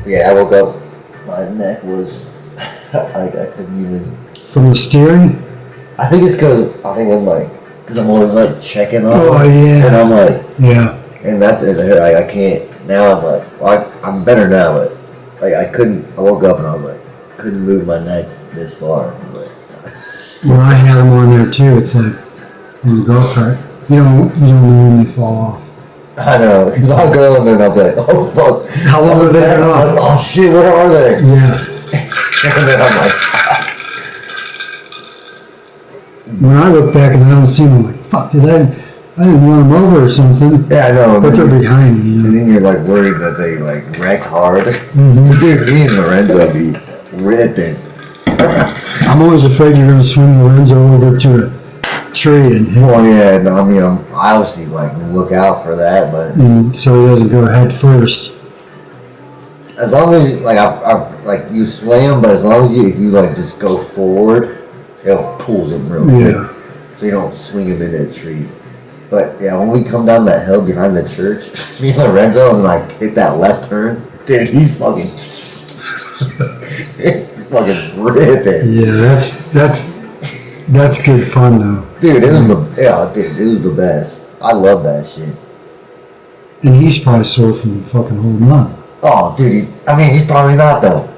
Yeah, I woke up. My neck was like I couldn't even. From the steering? I think it's because I'm always like checking on. Oh yeah. And I'm like, yeah. And that's it. Like I can't. Now I'm like, well, I'm better now, but like I couldn't. I woke up and I was like, couldn't move my neck this far. But Well, I had them on there too. It's like on the golf cart. You don't know when they fall off. I know, because I'll go and then I'll be like, oh fuck. How long are they been off? Like, oh shit, where are they? Yeah. And then I'm like, when I look back and I don't see them, I'm like, fuck, I didn't run them over or something. yeah, I know. But they're behind me, you know. And then you're like worried that they like wrecked hard. Mm-hmm. Dude, me and Lorenzo be ripping. I'm always afraid you're going to swing Lorenzo over to a tree and hit him. Well, yeah, no, I mean, I obviously like look out for that, but And so he doesn't go head first. as long as like I've like you slam, but as long as if you like just go forward, it'll pulls him real Yeah. quick, so you don't swing him into a tree. But yeah, when we come down that hill behind the church, me and Lorenzo and like hit that left turn, dude, he's fucking fucking ripping. Yeah, that's good fun though. Dude, it was the best. I love that shit. And he's probably sore from fucking holding on. Oh, dude, he's probably not though.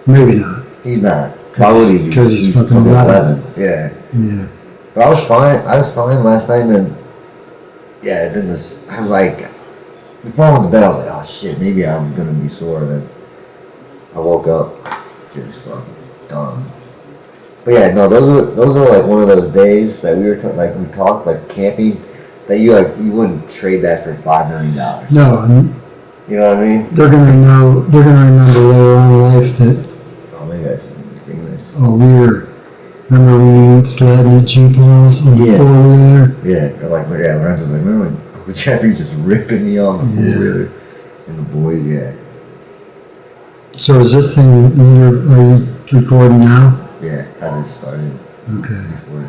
Maybe not. He's not. Why would he be? Because he's fucking 11. Yeah. Yeah. But I was fine last night, and then, yeah, then I was like, before I went to bed, I was like, oh shit, maybe I'm gonna be sore. And then I woke up just fucking done. But yeah, no, those are like one of those days that we talked like camping, that you wouldn't trade that for $5 million. No, and You know what I mean? they're gonna remember later on in life that, Oh, maybe I should bring this. remember when we went sledding at GPA on the Yeah. four-wheeler? Yeah, Lorenzo's like, remember when Jeffrey just ripping me on the four-wheeler? And the boys, yeah. So is this thing, are you recording now? Yeah, I just started Okay. before.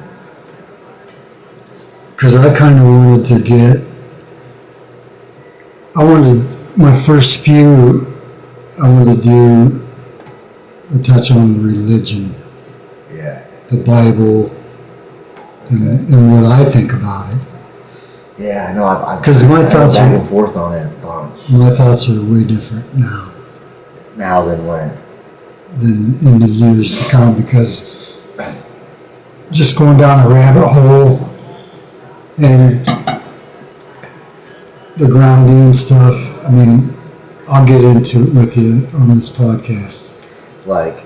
Because I kind of wanted to my first spew, I wanted to do a touch on religion, Yeah. the Bible, and what I think about it. Yeah, I know. I've 'Cause my thoughts back are- and forth on it a bunch. My thoughts are way different now Now than when? than in the years to come, because just going down a rabbit hole and the grounding and stuff, I mean, I'll get into it with you on this podcast. Like,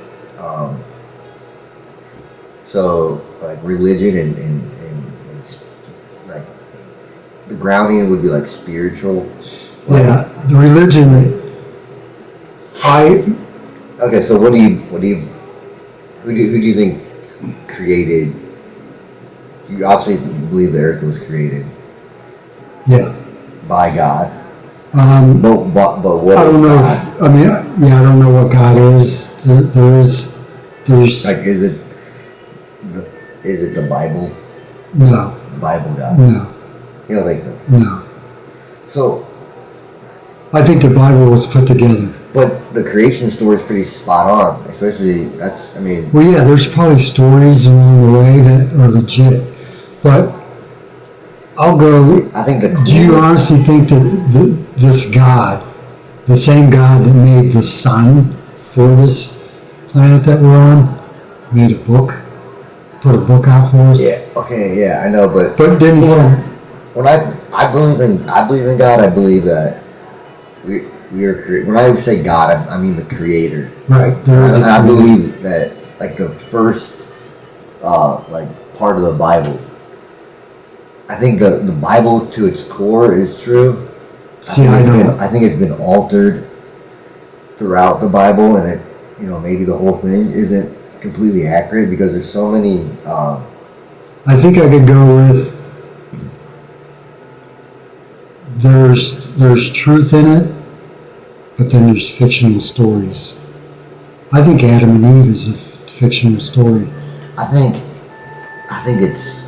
so like religion and like the grounding would be like spiritual. Like, Yeah, the religion, Okay, so who do you think created? You obviously believe the earth was created yeah. by God. But what? I don't know. God? I don't know what God is. There's Like, is it the Bible? no, Bible God? no, You don't think so? no. So, I think the Bible was put together. but the creation story is pretty spot on. Especially Well, yeah, there's probably stories along the way that are legit, but I'll go. I think Do you honestly think that this God, the same God that made the sun for this planet that we're on, made a book, put a book out for us? Yeah. Okay. Yeah, I know, but then he said, when I believe in God, I believe that we are created. When I say God, I mean the Creator. right, there is. I believe that like the first like part of the Bible. I think the Bible to its core is true. See, I know. I think it's been altered throughout the Bible, and maybe the whole thing isn't completely accurate because there's so many. I think I could go with there's truth in it, but then there's fictional stories. I think Adam and Eve is a fictional story. I think it's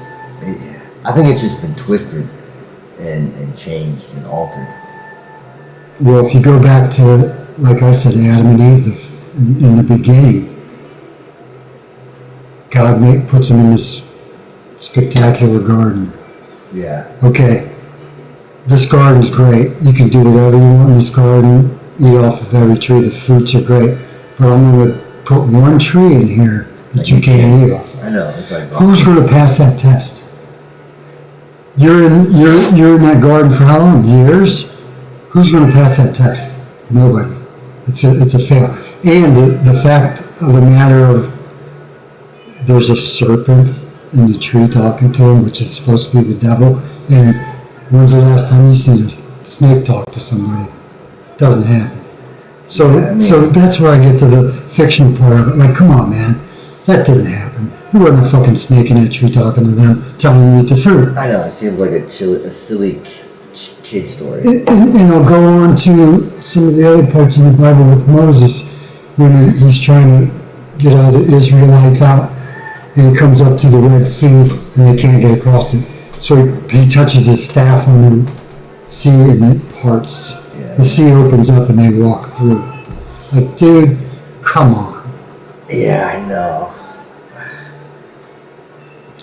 just been twisted and changed and altered. Well, if you go back to like I said, Adam and Eve, in the beginning, God puts them in this spectacular garden. Yeah. Okay, this garden's great. You can do whatever you want in this garden, eat off of every tree. The fruits are great. But I'm going to put one tree in here that you can't eat off of. I know. It's like, Who's going to pass that test? You're in that garden for how long? Years? Who's going to pass that test? Nobody. It's a fail. And the fact of the matter of there's a serpent in the tree talking to him, which is supposed to be the devil. And when's the last time you seen a snake talk to somebody? Doesn't happen. So that's where I get to the fictional part of it. Like, come on, man. That didn't happen. There wasn't a fucking snake in that tree talking to them, telling them to eat the fruit. I know. It seems like a silly kid story. And I'll go on to some of the other parts in the Bible with Moses when he's trying to get all the Israelites out, and he comes up to the Red Sea and they can't get across it. So he touches his staff on the sea and it parts. Yeah. The sea opens up and they walk through. Like, dude, come on. Yeah, I know.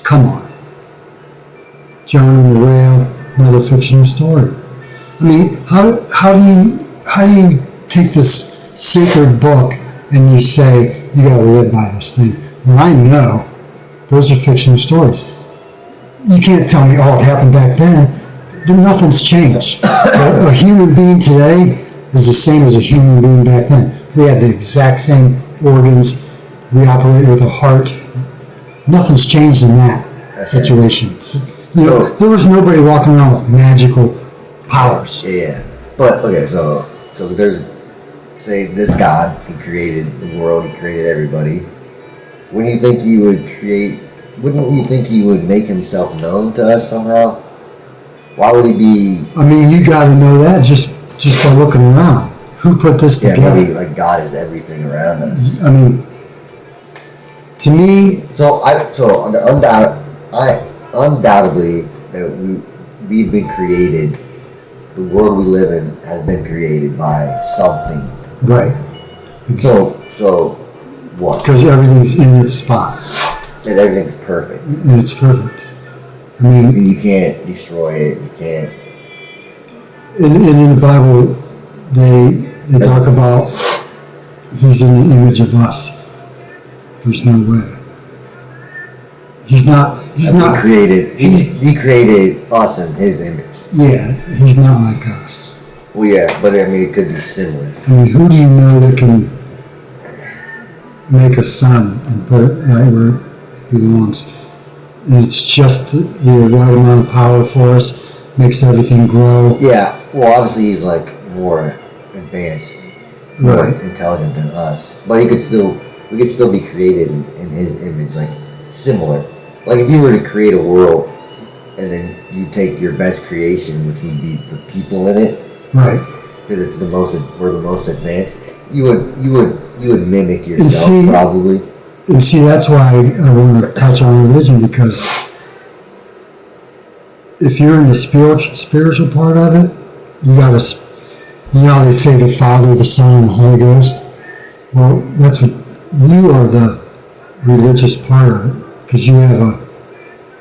Come on. Jonah and the whale, another fictional story. I mean, how do you take this sacred book and you say you gotta live by this thing? Well, I know those are fictional stories. You can't tell me, oh, it happened back then. Then nothing's changed. A human being today is the same as a human being back then. We have the exact same organs. We operate with a heart. Nothing's changed in that situation. So, there was nobody walking around with magical powers. Yeah. But, okay, so there's, say, this God, he created the world, he created everybody. Wouldn't you think he would make himself known to us somehow? Why would he be... I mean, you got to know that just by looking around. Who put this together? Maybe, like, God is everything around us. I mean, to me... Undoubtedly, that we've been created, the world we live in has been created by something. Right. Exactly. So what? Because everything's in its spot. And everything's perfect. And it's perfect. I mean... And you can't destroy it, you can't... And in the Bible, they talk about he's in the image of us. There's no way. He created us in his image. Yeah, he's not like us. Well, yeah, but I mean, it could be similar. I mean, who do you know that can make a sun and put it right where it belongs? And it's just the right amount of power for us, makes everything grow. Yeah, well, obviously he's like more advanced, more intelligent than us. But we could still be created in his image, like similar. Like if you were to create a world and then you take your best creation, which would be the people in it, right? Because we're the most advanced. You would mimic yourself probably. And see, that's why I want to touch on religion, because if you're in the spiritual part of it, you gotta, how they say the Father, the Son, and the Holy Ghost. Well, that's what you are, the religious part of it, because you have a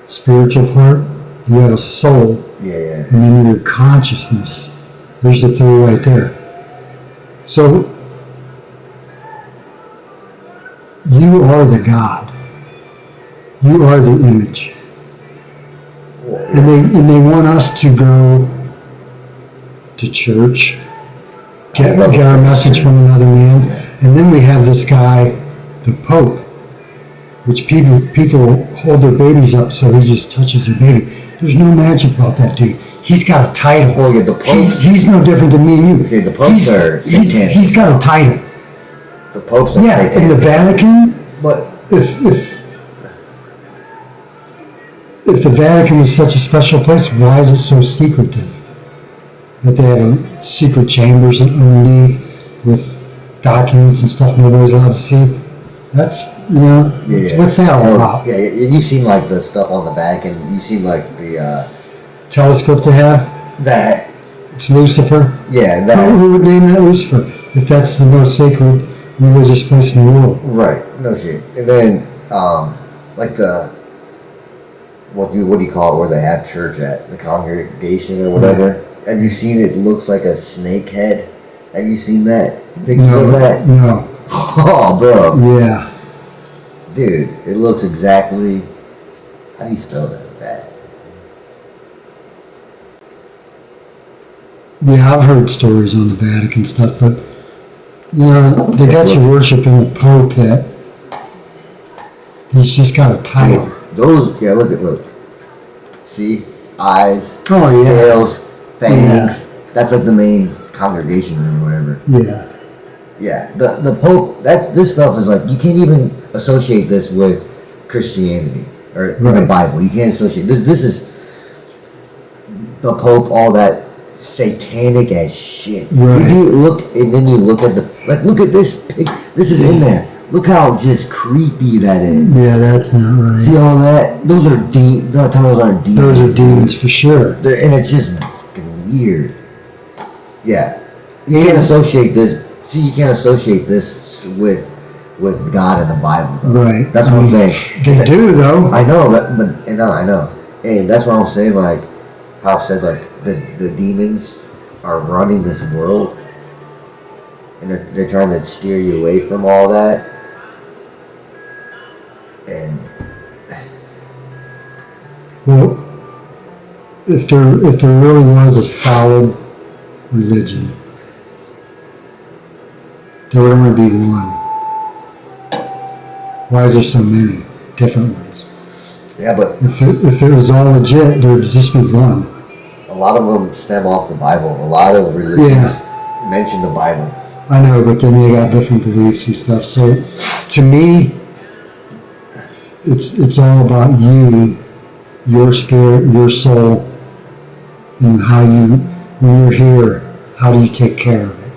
spiritual part, you have a soul, and then your consciousness. There's the three right there. So you are the God. You are the image. And they want us to go to church, get our message from another man, and then we have this guy, the Pope, which people hold their babies up so he just touches their baby. There's no magic about that dude. He's got a title. Oh, yeah, the Pope. He's no different than me and you. Okay, the Popes are satanic. He's got a title. The Popes are satanic. In the Vatican, but if the Vatican was such a special place, why is it so secretive? That they have secret chambers underneath with documents and stuff nobody's allowed to see. That's, what's that all about? Yeah, you seem like the stuff on the Vatican. You seem like the telescope they have. That it's Lucifer. Yeah, that. Who would name that Lucifer? if that's the most sacred religious place in the world. Right. No shit. And then, like what do you call it, where they have church at, the congregation or whatever? Right. Have you seen it? Looks like a snake head. Have you seen that picture of that? No. Oh, bro. Yeah. Dude, it looks exactly. How do you spell that? Yeah, I've heard stories on the Vatican stuff, but they got you worshiping the Pope that he's just got a title. Those, look. See? Eyes, oh, yeah. scales, fangs. Yeah. That's like the main congregation room or whatever. Yeah. Yeah. The Pope, this stuff is like, you can't even associate this with Christianity or the Bible. You can't associate this is the Pope, all that satanic as shit. Right. If you look and then you look at look at this this is in there. Look how just creepy that is. Yeah, that's not right. See all that? Those are no, those aren't demons. Those are demons for sure. And it's just fucking weird. Yeah. You can't associate this. See, you can't associate this with God and the Bible, though. Right. That's what I'm saying. They do, though. I know, but no, I know. And that's what I'm saying, like, how I said, like, the demons are running this world. And they're trying to steer you away from all that. And... Well, if there really was a solid religion, there would only be one. Why is there so many different ones? Yeah, but if it was all legit, there would just be one. A lot of them stem off the Bible. A lot of religions mention the Bible. I know, but then they got different beliefs and stuff. So, to me, it's all about you, your spirit, your soul, and how you, when you're here, how do you take care of it?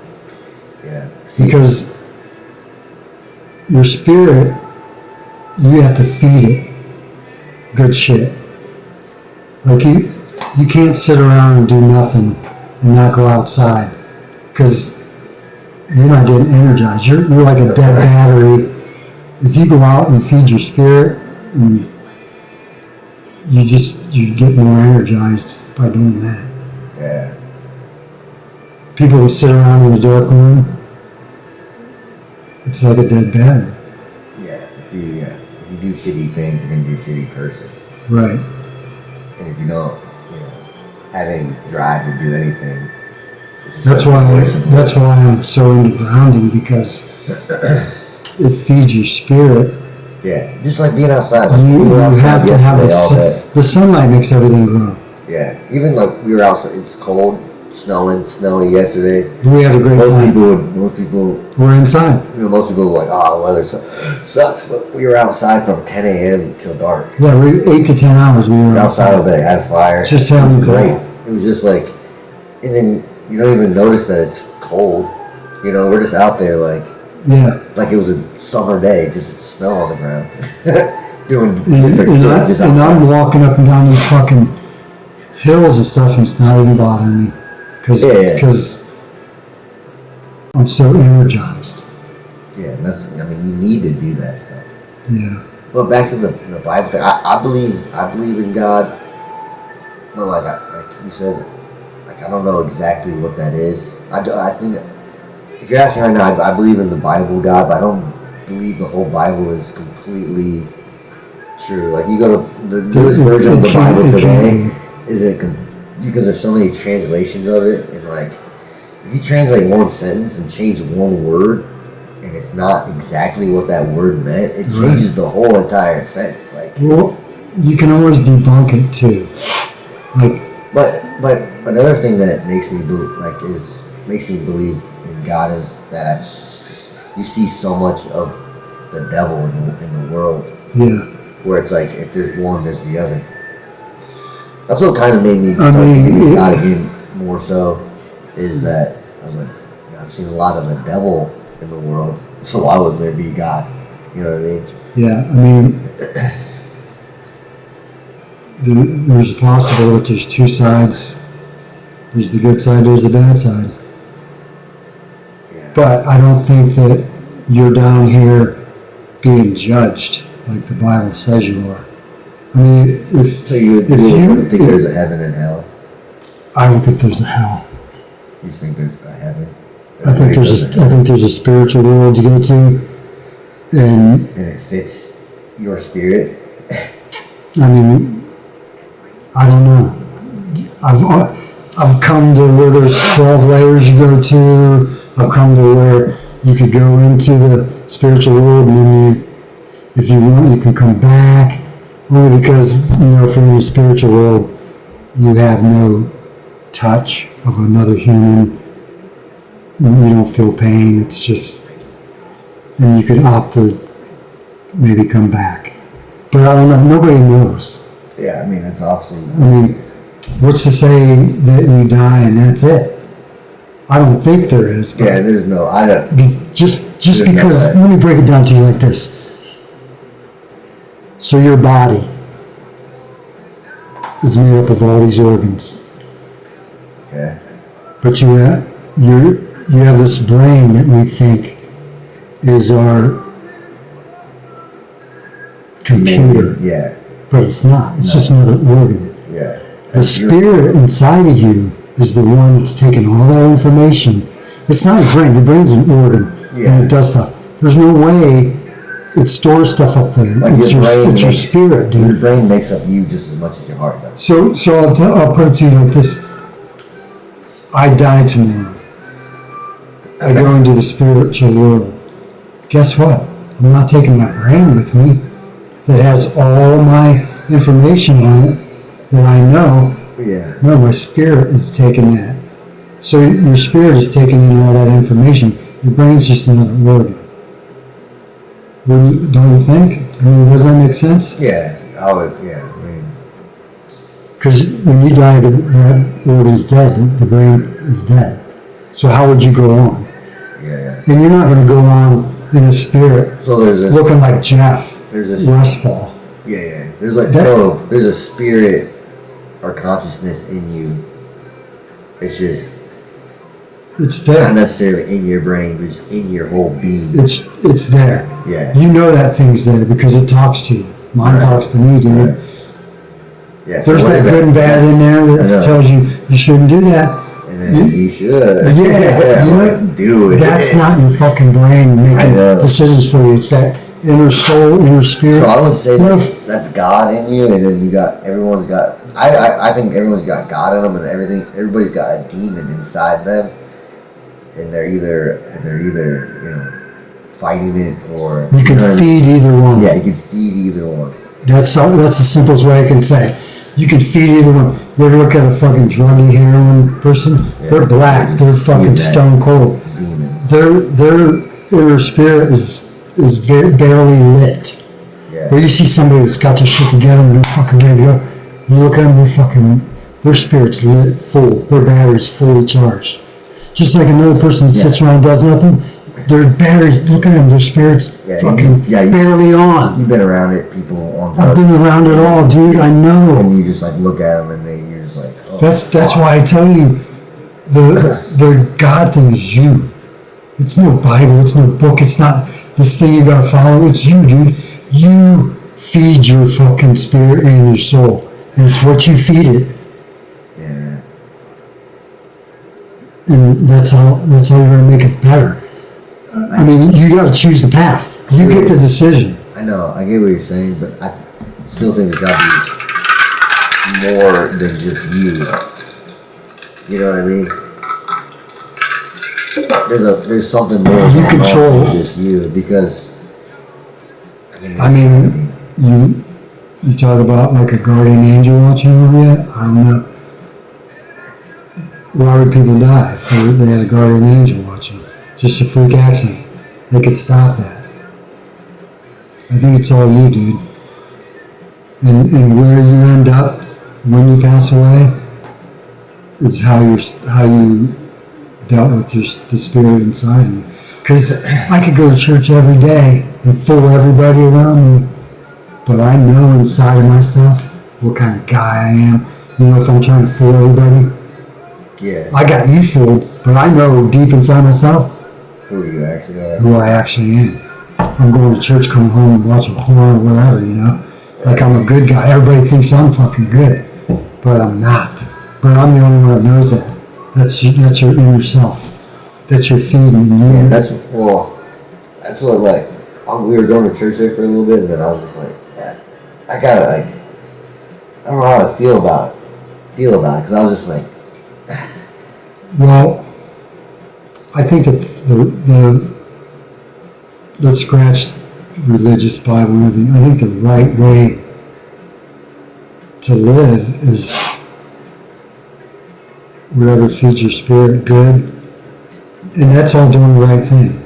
Yeah. Because your spirit, you have to feed it good shit. Like you can't sit around and do nothing and not go outside because you're not getting energized. You're like a dead battery. If you go out and feed your spirit, and you get more energized by doing that. Yeah. People that sit around in the dark room, it's like a dead battery. Yeah. If you do shitty things, you're gonna be a shitty person. Right. And if you don't, have any drive to do anything. That's why I'm so into grounding, because it feeds your spirit. Yeah, just like being outside. You have to have the sunlight makes everything grow. Yeah, even like we were outside. It's cold, snowy yesterday. We had a great time. Most people were inside. Most people were like, "Oh, the weather sucks," but we were outside from 10 a.m. till dark. Yeah, 8 to 10 hours we were outside all day. Had a fire. Just having great. It was just like, and then you don't even notice that it's cold. We're just out there like. Yeah. Like it was a summer day, just snow on the ground. Doing different shit. And I'm walking up and down these fucking hills and stuff, and it's not even bothering me. Because I'm so energized. Yeah, you need to do that stuff. Yeah. But back to the Bible thing, I believe in God. But like you said, I don't know exactly what that is. I think. If you're asking right now, I believe in the Bible God, but I don't believe the whole Bible is completely true. Like you go to the newest version of the Bible today, because there's so many translations of it, and like if you translate one sentence and change one word, and it's not exactly what that word meant, it changes the whole entire sentence. Like, well, you can always debunk it too. But another thing that makes me believe in God is that you see so much of the devil in the world. Yeah. Where it's like if there's one, there's the other. That's what kind of made me start thinking God again more so. Is that I was like, I've seen a lot of the devil in the world, so why would there be God? You know what I mean? Yeah, there's possible that there's two sides. There's the good side, there's the bad side. Yeah. But I don't think that you're down here being judged like the Bible says you are. I mean, So you think there's a heaven and hell? I don't think there's a hell. You think there's a heaven? I think there's a spiritual world you go to, and it fits your spirit. I mean, I don't know. I've come to where there's 12 layers you go to. I've come to where you could go into the spiritual world, and then if you want, you can come back. Only because, if you're in the spiritual world, you have no touch of another human. You don't feel pain. It's just, and you could opt to maybe come back. But I don't know. Nobody knows. Yeah, I mean, it's obviously. I mean, what's to say that you die and that's it? I don't think there is. But yeah, there's no. I don't. Just because. Let me break it down to you like this. So your body is made up of all these organs. Okay. But you have this brain that we think is our computer. Yeah. But it's not. It's just another organ. Yeah. The spirit inside of you is the one that's taking all that information. It's not your brain. Your brain's an organ. Yeah. And it does stuff. There's no way it stores stuff up there. Like it's your spirit, dude. Your brain makes up you just as much as your heart does. So I'll put it to you like this. I die tomorrow. I go into the spiritual world. Guess what? I'm not taking my brain with me that has all my information on it that I know. Yeah. No, my spirit is taking that. So your spirit is taking in all that information. Your brain's just another organ. Don't you think? I mean, does that make sense? Yeah. I mean. Because when you die, that organ's dead. The brain is dead. So how would you go on? Yeah. And you're not going to go on in a spirit So there's this, looking like Jeff Westfall. Yeah. There's there's a spirit or consciousness in you. It's just. It's there. Not necessarily in your brain, but just in your whole being. It's there. Yeah. You know that thing's there because it talks to you. Mine talks to me, dude. Right. Yeah. There's that good and bad in there that tells you shouldn't do that. And then you should. Yeah. Do it. That's not your fucking brain making decisions for you. It's that inner soul, inner spirit. So I would say that's God in you, and then everyone's got. I think everyone's got God in them, and everybody's got a demon inside them. And they're either fighting it or you can feed either one. Yeah, you can feed either one. That's the simplest way I can say. You can feed either one. You ever look at a fucking druggy heroin person? Yeah, they're black. They're fucking stone cold. Demon. Their inner spirit is barely lit. Yeah. But you see somebody that's got their shit together and they're fucking ready to go. You look at them, their spirit's lit full. Their battery's fully charged. Just like another person that sits around and does nothing, their batteries, look at them, their spirit's barely on. You've been around it, people on drugs. I've been around it all, dude, I know. And you just look at them and you're just like, oh. That's why I tell you, the God thing is you. It's no Bible, it's no book, it's not this thing you gotta follow, it's you, dude. You feed your fucking spirit and your soul. And it's what you feed it. Yeah. And that's how you're gonna make it better. I mean, you gotta choose the path. You get the decision. I know, I get what you're saying, but I still think there's gotta be more than just you. You know what I mean? There's something more you control than just you, because I mean you talk about like a guardian angel watching over you. I don't know. Why would people die if they had a guardian angel watching? Just a freak accident. They could stop that. I think it's all you, dude. And where you end up when you pass away is how you dealt with the spirit inside of you. Because I could go to church every day and fool everybody around me, but I know inside of myself what kind of guy I am. You know, if I'm trying to fool everybody. Yeah. I got you fooled, but I know deep inside myself, who you actually are. Who I actually am. I'm going to church, coming home and watching porn or whatever, you know? Like I'm a good guy. Everybody thinks I'm fucking good, but I'm not. But I'm the only one that knows that. That's your inner self. That's your feeding. And Yeah, that's what like, we were going to church there for a little bit, and then I was just like, yeah, I gotta like, I don't know how to feel about it, because I was just like, well, I think that the let's scratch religious Bible and everything. I think the right way to live is whatever feeds your spirit good, and that's all doing the right thing.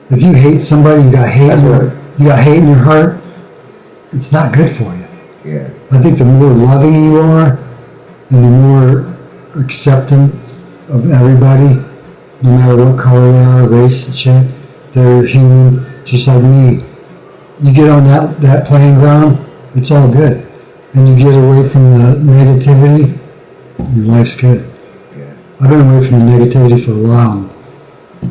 If you hate somebody, you got hate in your heart, it's not good for you. yeah, I think the more loving you are, and the more acceptance of everybody, no matter what color they are, race and shit, they're human, just like me. You get on that playing ground, it's all good. And you get away from the negativity, your life's good. yeah. I've been away from the negativity for a while,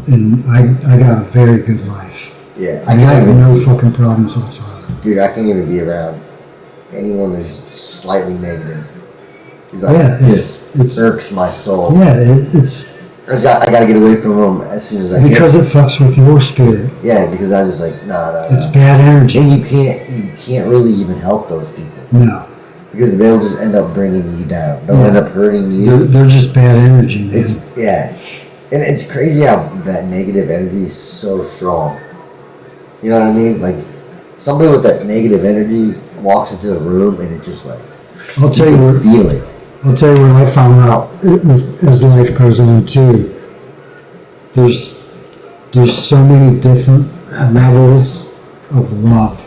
and I got a very good life. Yeah, I have no fucking problems whatsoever. Dude, I can't even be around anyone that's slightly negative. It's like, Yeah, it irks my soul. Yeah, it's I gotta get away from them as soon as I can. because it fucks with your spirit. Yeah, because I was just like, nah. It's bad energy. And you can't really even help those people. No. Because they'll just end up bringing you down. They'll end up hurting you. They're just bad energy, man. And it's crazy how that negative energy is so strong. You know what I mean? Like, somebody with that negative energy walks into a room and it just like, I'll tell you where, feel it. I'll tell you what I found out as life goes on too. There's so many different levels of love.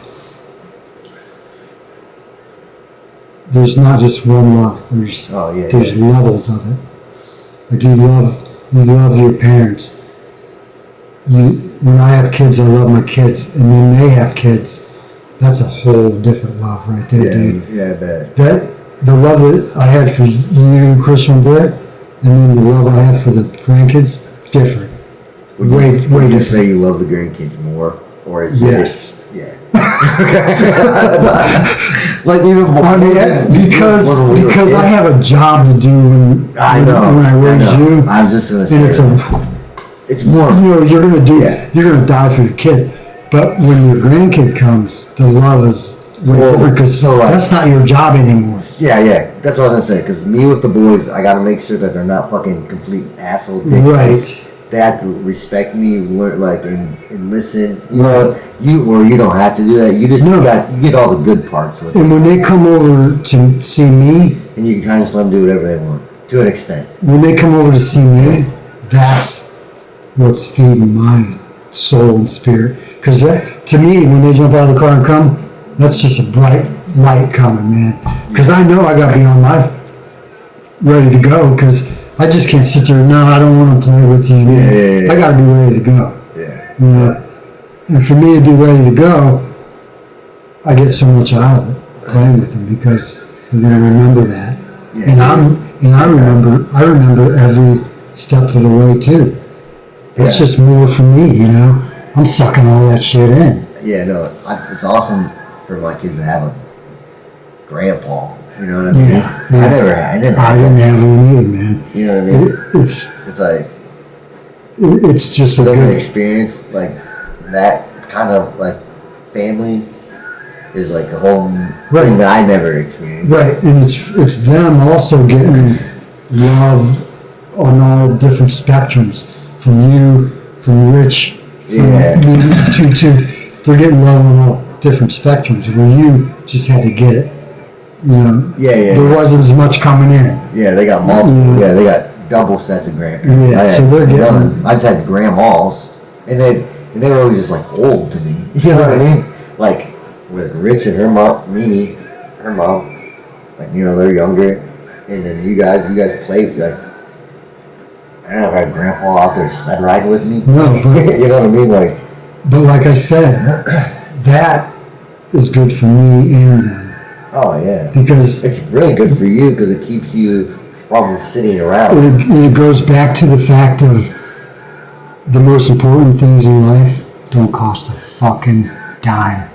There's not just one love. There's levels of it. Like you love your parents. When I have kids, I love my kids, and then they have kids. That's a whole different love right there, dude. Yeah, I bet. The love that I had for you, Chris and Brett, and then the love I have for the grandkids, different. Would you say you love the grandkids more, or is yes? Yeah. Like even more. I mean, because I have a job to do when I raise you. I was just gonna say. And it's more. You know, you're gonna die for your kid, but when your grandkid comes, the love is way different because that's not your job anymore. Yeah, that's what I was gonna say. Because me with the boys, I gotta make sure that they're not fucking complete asshole dicks. Right. They have to respect me, learn and listen. You know, you don't have to do that. You just you get all the good parts with it. And when they come over to see me, and you can kind of let them do whatever they want to an extent. When they come over to see me, that's what's feeding my soul and spirit. Because to me, when they jump out of the car and come, that's just a bright light coming, man. Because I know I got to be on my ready to go. Because I just can't sit there. No, I don't want to play with you. Yeah. I got to be ready to go. Yeah. You know? And for me to be ready to go, I get so much out of it playing with them because they're going to remember that. Yeah. And I remember every step of the way too. It's just more for me, you know. I'm sucking all that shit in. Yeah, no, it's awesome for my kids to have a grandpa. You know what I mean? Yeah. I didn't have one either, man. You know what I mean? It's like it's just a good experience. Like that kind of like family is like a whole thing that I never experienced. Right, and it's them also getting love on all different spectrums. From you, from Rich, from me, to they're getting love on all different spectrums. Where you just had to get it. You know, there wasn't as much coming in. Yeah, they got multiple. Yeah, they got double sets of grandparents. Yeah, so they're getting. I just had grandmas, and they were always just like old to me. You know what I mean? Like with Rich and her mom, Mimi, her mom, like you know they're younger, and then you guys played like. I don't know if I had grandpa out there sled riding with me. No, but, you know what I mean? But like I said, that is good for me and them. Oh yeah, because it's really good for you because it keeps you from sitting around. It goes back to the fact of the most important things in life don't cost a fucking dime.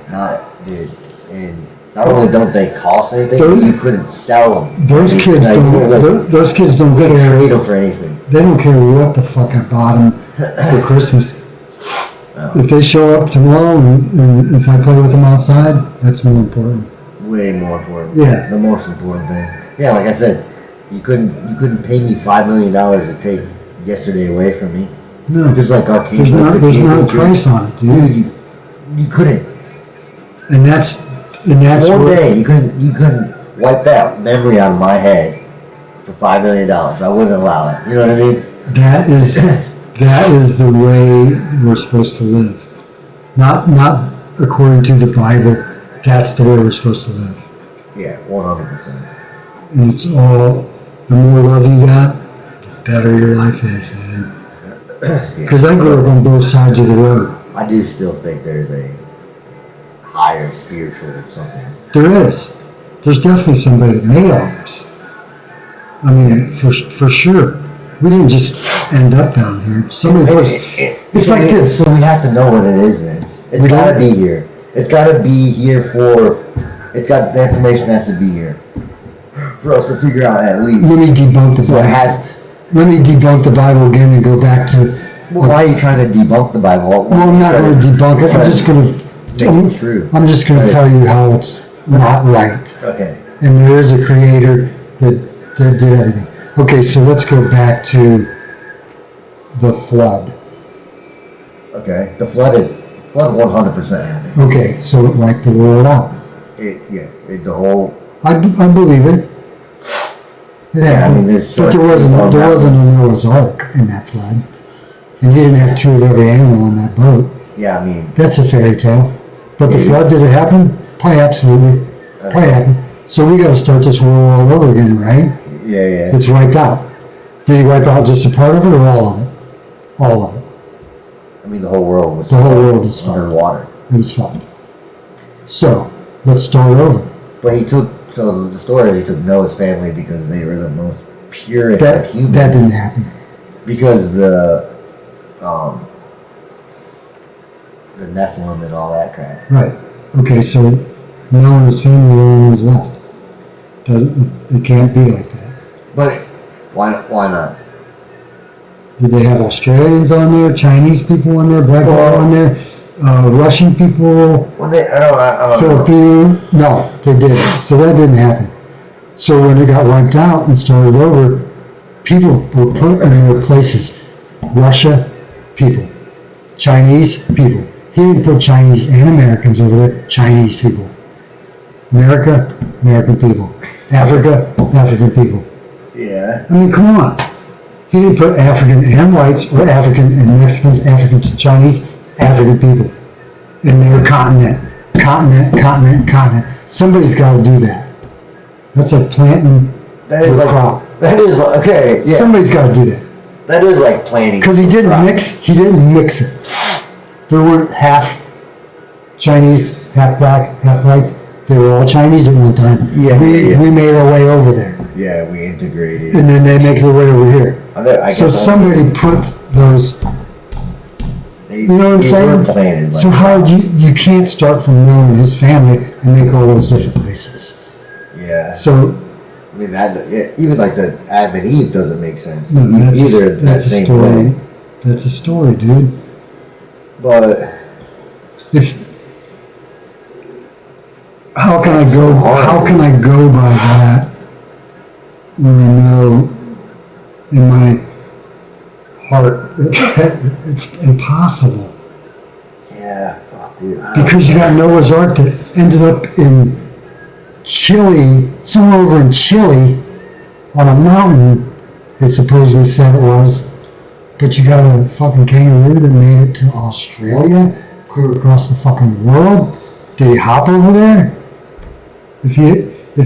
Dude. And not only don't they cost anything, Those- but you couldn't sell them. Those kids Like, don't. like, Those kids don't you can't care. trade them for anything. They don't care what the fuck I bought them for Christmas. If they show up tomorrow and if I play with them outside, that's more important. Way more important. Yeah. The most important thing. Yeah, like I said, you couldn't pay me $5 million to take yesterday away from me. No, Just like arcade. there's not a Dude, price on it, dude. you couldn't. And that's One what, day you couldn't wipe that memory out of my head for $5 million. I wouldn't allow it. You know what I mean? that is the way we're supposed to live. Not according to the Bible. That's the way we're supposed to live. Yeah, 100%. And it's all, the more love you got, the better your life is, man. Because I grew up on both sides of the road. I do still think there's a higher spiritual something. There is. There's definitely somebody that made all this. I mean, for sure. We didn't just end up down here. Somebody was. It's like this. So we have to know what it is then. It's got to be here. It's got to be here for. It's got the information has to be here for us to figure out at least. Let me debunk the So it Bible. has. Let me debunk the Bible again and go back to. Well, why are you trying to debunk the Bible? Well, I'm not going to debunk it. I'm just going to. Make it true. I'm just going to tell you how it's not right. Okay. And there is a creator that did everything. Okay, so let's go back to the flood. Okay. The flood 100% happened. Okay, so it wiped the world out. The whole. I believe it. It Yeah, I happened. mean, there's but there wasn't a Noah's Ark in that flood, and you didn't have two of every animal on that boat. Yeah, I mean. That's a fairy tale. But the Yeah. flood, did it happen? Probably absolutely. Probably happened. So we got to start this world all over again, right? Yeah. It's wiped out. Did he wipe out just a part of it or all of it? All of it. I mean, the whole world was. The whole world is fucked. underwater. It was fucked. So let's start over. But so the story is he took Noah's family because they were the most purest of humans. That didn't happen. Because the Nephilim and all that crap. Right. Okay, so Noah and his family are the only ones left. It can't be like that. But why not? Did they have Australians on there, Chinese people on there, black people on there, Russian people, Well, I don't know. Filipino? No, they didn't. So that didn't happen. So when it got wiped out and started over, people were put in their places. Russia, people. Chinese, people. He didn't put Chinese and Americans over there. Chinese people. America, American people. Africa, African people. Yeah. I mean, come on. He didn't put African and whites, or African and Mexicans, Africans, Chinese, African people in their continent. Continent. Somebody's got to do that. That's like planting That is a like crop. that is like, okay. Yeah. Somebody's got to do that. That is like planting. Because he didn't crop. mix. He didn't mix it. There weren't half Chinese, half black, half whites. They were all Chinese at one time. Yeah. We made our way over there, Yeah, we integrated. and then they make their way over here. I So guess somebody put those. You know what I'm saying? Planted, So like, how you can't start from Noah and his family and make all those different races. yeah. So I mean, even like the Adam and Eve doesn't make sense. no, Either that's a same story. way. That's a story, dude. But If how can I That's go? so hard. How can I go by that when I know in my heart that it's impossible? yeah, fuck, dude. Because you got Noah's Ark that ended up in Chile, somewhere over in Chile, on a mountain, they supposedly said it was. But you got a fucking kangaroo that made it to Australia, clear across the fucking world. Did he hop over there? If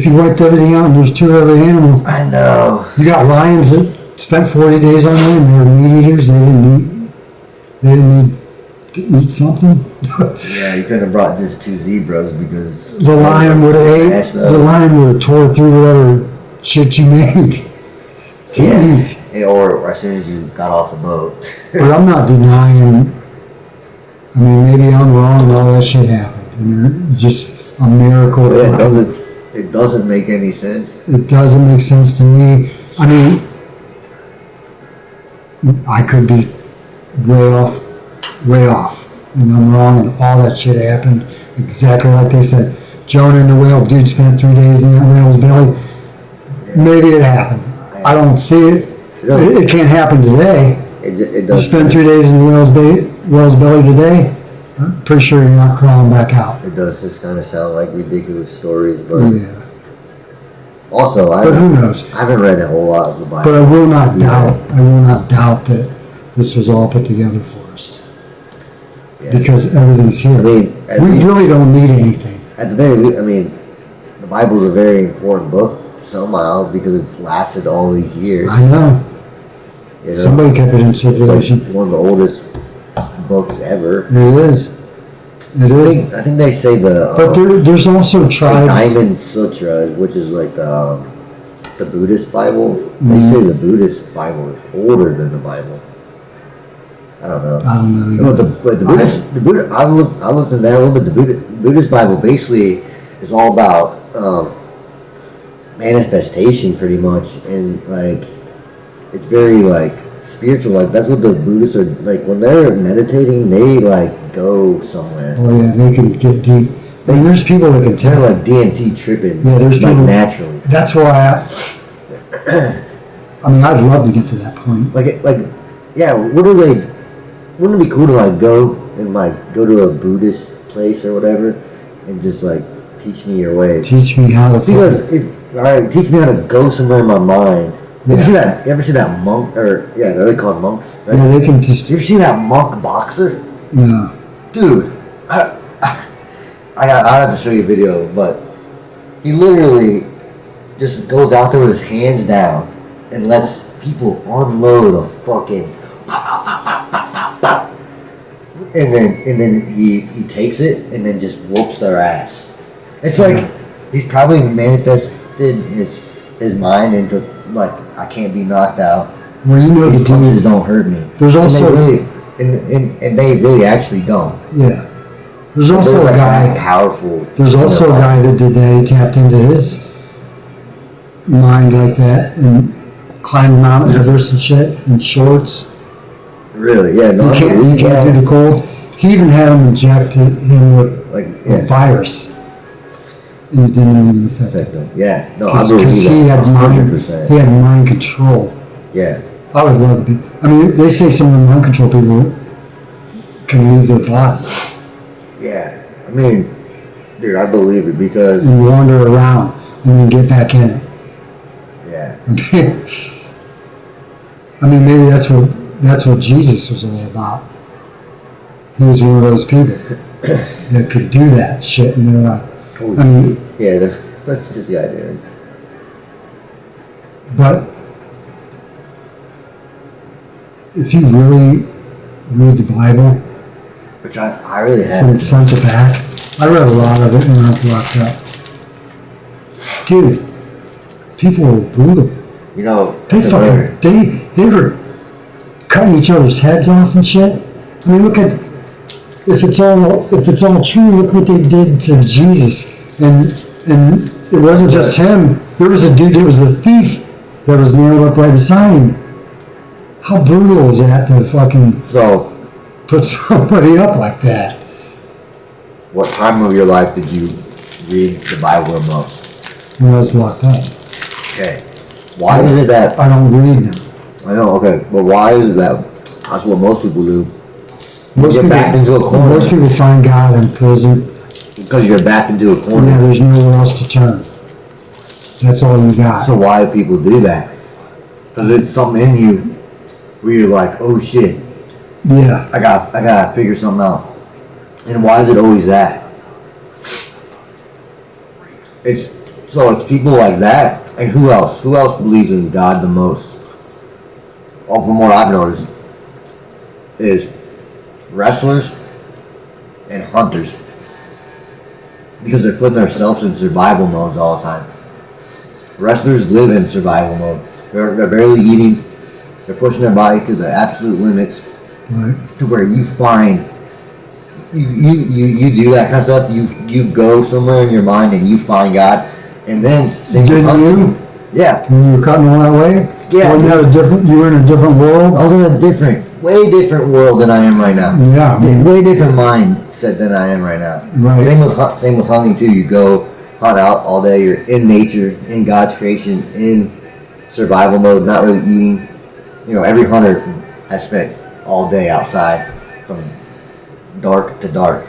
you wiped everything out and there's two of every animal, I know. you got lions that spent 40 days on there and they were meat eaters. They didn't need to eat something. Yeah, you could have brought just two zebras because The lion would have smashed ate. up. The lion would have tore through whatever shit you made. to eat. Or as soon as you got off the boat. But I'm not denying. I mean, maybe I'm wrong and all that shit happened, and it's just a miracle. Yeah, it doesn't make any sense. It doesn't make sense to me. I mean, I could be way off, and I'm wrong, and all that shit happened exactly like they said. Jonah and the whale, dude spent 3 days in that whale's belly. Maybe it happened. I don't see it. It can't happen today. It You does. spend 3 days in the whale's belly today, I'm pretty sure you're not crawling back out. It does just kind of sound like ridiculous stories, but Yeah. also But who knows? I haven't read a whole lot of the Bible. But I will not doubt that this was all put together for us. Yeah. Because everything's here. I mean, at we least- really don't need anything. At the very least, I mean, the Bible is a very important book somehow because it's lasted all these years. I know. You know? Somebody kept it in It's circulation. like one of the oldest books ever. It is. It is. I think they say But there's also the tribes. Diamond Sutra, which is like the Buddhist Bible. Mm-hmm. They say the Buddhist Bible is older than the Bible. I don't know. I don't know. No, either. the Buddhist, I looked into that a little bit. The Buddhist Bible basically is all about manifestation, pretty much, and like it's very like spiritual. Like that's what the Buddhists are like when they're meditating. They like go somewhere. Oh yeah, they can get deep. I mean, there's people that can They're tell. like DMT tripping. Yeah, there's like people naturally. That's why. I mean, I'd love to get to that point. Yeah. What are they? Wouldn't it be cool to like go and like go to a Buddhist place or whatever, and just like teach me your way? Teach me how to. Because all right, teach me how to go somewhere in my mind. Yeah. You ever see that monk or they're called monks, right? Yeah, they can just. You ever see that monk boxer? No. Dude, I'll have to show you a video, but he literally just goes out there with his hands down and lets people unload a fucking and then he takes it and then just whoops their ass. It's like he's probably manifested his mind into like I can't be knocked out. Well, you know These the punches dude. don't hurt me. There's also. And they really actually don't. Yeah. There's also They're a like guy. powerful. There's also a guy that did that. He tapped into his mind like that and climbed Mount Everest and shit in shorts. Really, yeah. No, You I can't believe do that. the cold. He even had him inject him with Like, a yeah, virus, and it didn't even affect him. affect them. Yeah, no, I believe Because he that. had mind, 100%. he had mind control. Yeah, I would love to be. I mean, they say some of the mind control people can leave their body yeah. I mean, dude, I believe it because and wander around and then get back in it. yeah, I mean, maybe that's what Jesus was all about. He was one of those people that could do that shit, and they're like, I mean, yeah. That's just the idea. but if you really read the Bible Which I really from haven't. front to back, I read a lot of it when I was locked up. Dude, people were brutal. You know, They that's hilarious. fucking they were cutting each other's heads off and shit. I mean, look at if it's all true. Look what they did to Jesus, and it wasn't just him. There was a dude that was a thief that was nailed up right beside him. How brutal is that to fucking So, put somebody up like that? what time of your life did you read the Bible the most? When I was locked up, Okay, why is it that? I don't read them. I know. Okay, but why is it that? That's what most people do. Most You're backed into a corner. Most people find God in prison. Because you're backed into a corner. Yeah, there's nowhere else to turn. That's all you got. So why do people do that? Because it's something in you where you're like, oh shit, Yeah. I gotta figure something out. And why is it always that? It's people like that, and who else? Who else believes in God the most? Well, from what I've noticed, is wrestlers and hunters. Because they're putting themselves in survival modes all the time. Wrestlers live in survival mode. They're barely eating. They're pushing their body to the absolute limits, Right. to where you find you do that kind of stuff. You go somewhere in your mind and you find God, and then Didn't you? Yeah, When you were cutting all that way? Yeah. Or you were in a different world? I was in a way different world than I am right now. Yeah. Way different mindset than I am right now. Right. Same with hunting too. You go hunt out all day. You're in nature, in God's creation, in survival mode, not really eating. Every hunter has spent all day outside from dark to dark.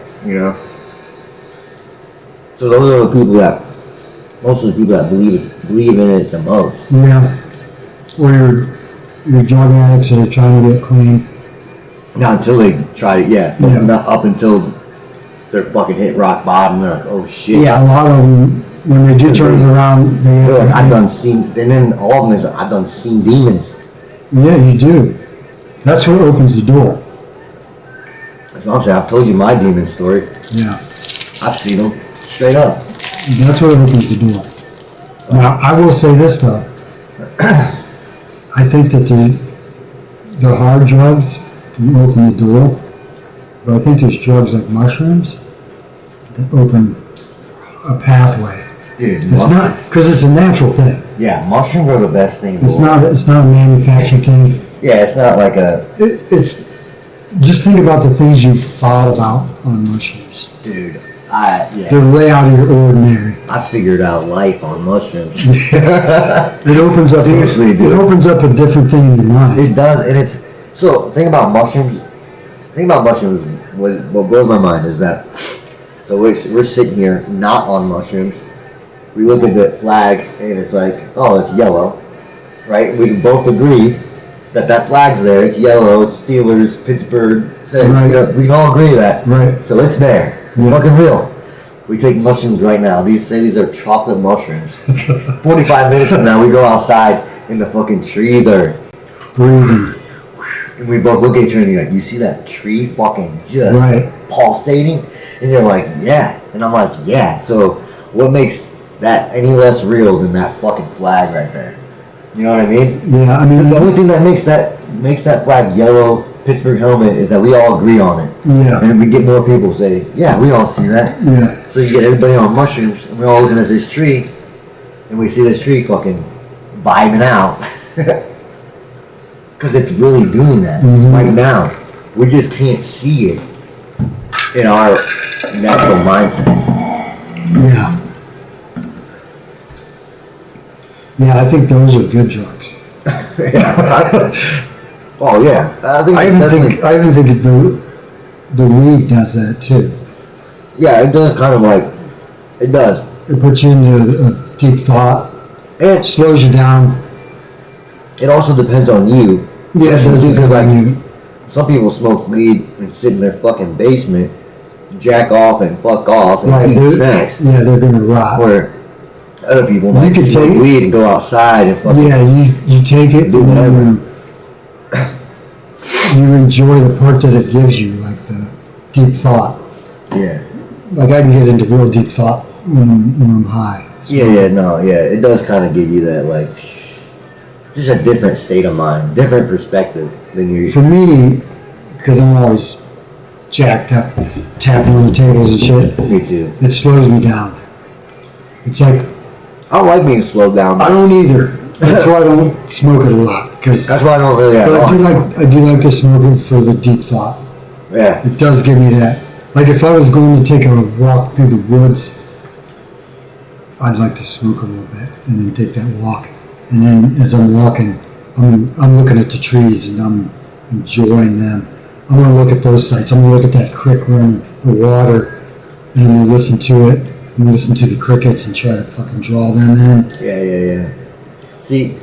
So those are the people that, most of the people that believe in it the most. Yeah. Or your drug addicts that are trying to get clean. Not until they try to, Yeah. not up until they're fucking hit rock bottom. They're like, oh shit. Yeah, a lot of them, when they do turn it around, they They're like, have to, and then all of them is, I've done seen demons. yeah, you do. That's what opens the door. That's what I'm saying. I've told you my demon story. Yeah. I've seen them straight up. That's what opens the door. Now, I will say this though. I think that the hard drugs can open the door, but I think there's drugs like mushrooms that open a pathway. Dude, It's not, because it's a natural thing. Yeah, mushrooms are the best thing in the It's world. not a manufactured thing. Yeah, it's not like a... It's just think about the things you've thought about on mushrooms. Dude, They're way out of your ordinary. I figured out life on mushrooms. It opens up. Seriously, dude. It opens up a different thing in your mind. It does, and it's... So, thing about mushrooms, what blows my mind is that... So we're sitting here, not on mushrooms. We look at the flag, and it's like, oh, it's yellow. Right? We can both agree that flag's there. It's yellow. It's Steelers, Pittsburgh. So, Right. we can all agree that. Right. So it's there. It's Yeah. fucking real. We take mushrooms right now. These are chocolate mushrooms. 45 minutes from now, we go outside, and the fucking trees are Breathing. and we both look at each other and you're like, you see that tree fucking just Right. pulsating? And you're like, yeah. And I'm like, yeah. So what makes that any less real than that fucking flag right there? You know what I mean? Yeah, I mean, The only thing that makes that flag yellow Pittsburgh helmet is that we all agree on it. yeah, And we get more people say, yeah, we all see that. yeah, So you get everybody on mushrooms and we're all looking at this tree and we see this tree fucking vibing out. Because it's really doing that right now. We just can't see it in our natural mindset. yeah. Yeah, I think those are good drugs. Oh yeah, I think I even think the weed does that too. yeah, it does kind of like it does. It puts you into a deep thought. And It slows you down. it also depends on you. Yeah, it does depend on you. Some people smoke weed and sit in their fucking basement, jack off and fuck off and Right, eat they're- snacks. Yeah, they're gonna rot. Where other people might could smoke take- weed and go outside and fucking Yeah, you take it Do and whatever. then you enjoy the part that it gives you, like the deep thought. yeah. Like I can get into real deep thought when I'm high. It does kind of give you that, like, just a different state of mind, different perspective than you. For me, because I'm always jacked up, tapping on the tables and shit, Me too. it slows me down. It's like, I don't like being slowed down. I don't either. That's why I don't smoke it a lot. Cause, That's why I don't really have but on. I do like to smoke it for the deep thought. Yeah. It does give me that. Like if I was going to take a walk through the woods, I'd like to smoke a little bit and then take that walk. And then as I'm walking, I'm looking at the trees and I'm enjoying them. I'm going to look at those sights. I'm going to look at that creek running, the water, and I'm going to listen to it. I'm going to listen to the crickets and try to fucking draw them in. Yeah. See,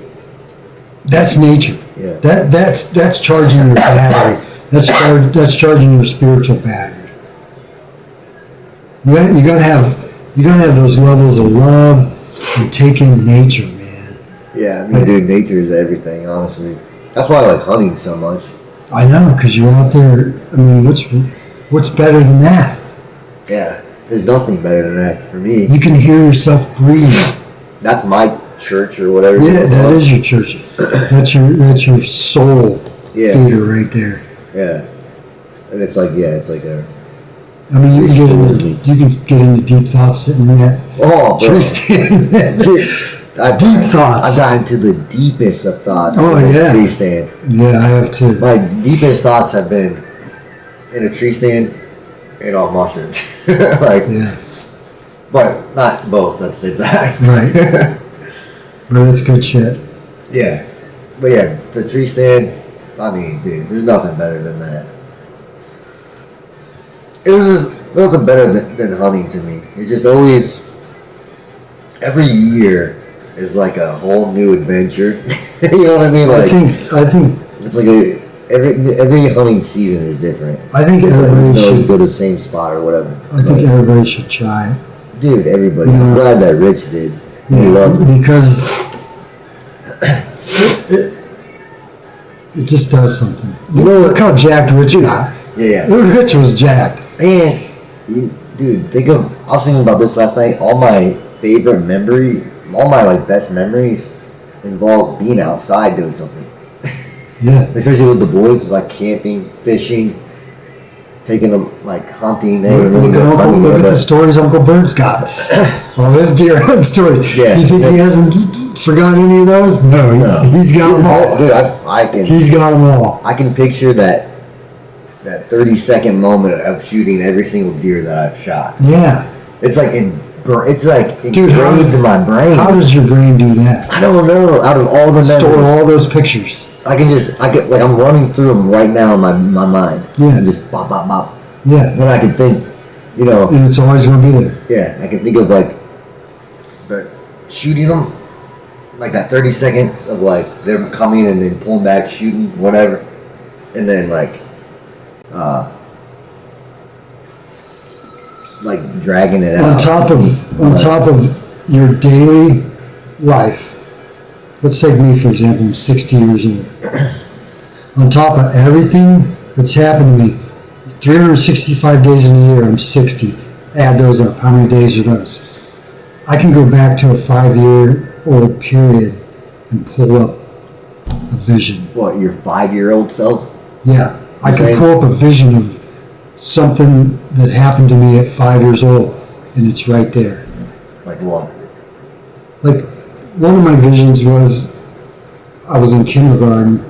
That's nature. Yeah. That's charging your battery. That's charging your spiritual battery. You gotta have those levels of love and take in nature, man. yeah, I mean, dude, nature is everything, honestly. That's why I like hunting so much. I know, because you're out there. I mean, what's better than that? Yeah, there's nothing better than that for me. You can hear yourself breathe. That's my church or whatever. Yeah, that is your church. That's your soul feeder right there. Yeah. And it's like a. I mean, you can get into deep thoughts sitting in that tree stand. Deep thoughts. I've gotten to the deepest of thoughts. Oh, in yeah. A tree stand. Yeah, I have too. My deepest thoughts have been in a tree stand and on mushrooms. But not both at the same time. Right. But it's good shit. Yeah. But yeah, the tree stand, I mean, dude, there's nothing better than that. It was just nothing better than hunting to me. It's just always, every year is like a whole new adventure. You know what I mean? Like, I think it's like every hunting season is different. I think everybody should go to the same spot or whatever. I think everybody should try it. Dude, everybody. I'm glad that Rich did. Yeah, he loves it. Because it just does something. Look how jacked Rich got. Yeah. Rich was jacked. Man, dude, I was thinking about this last night. All my favorite memories, all my like best memories involve being outside doing something. Yeah. Especially with the boys, like camping, fishing, taking them like hunting. Look at the stories Uncle Bird's got. All his deer hunting stories. Yeah. You think he hasn't forgotten any of those? No, he's got them all. Dude, He's got them all. I can picture that 30-second moment of shooting every single deer that I've shot. Yeah. It's like engraved in my brain. How does your brain do that? I don't know. Out of all the memories, store all those pictures. I'm running through them right now in my mind. Yeah. And just bop, bop, bop. Yeah. And then I can think, and it's always going to be there. Yeah, I can think of like shooting them, like that 30 seconds of like them coming and then pulling back, shooting, whatever, and then like dragging it out. On top of your daily life. Let's take me, for example. I'm 60 years old. On top of everything that's happened to me, 365 days in a year, I'm 60. Add those up. How many days are those? I can go back to a 5-year-old period and pull up a vision. What, your 5-year-old self? Yeah. I can pull up a vision of something that happened to me at 5 years old, and it's right there. Like what? Like, one of my visions was I was in kindergarten,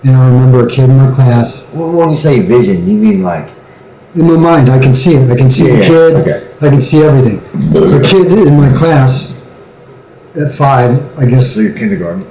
and I remember a kid in my class. Well, when you say vision, you mean like? In my mind, I can see it. I can see the kid. Okay. I can see everything. The kid in my class at 5, I guess. So you're kindergarten.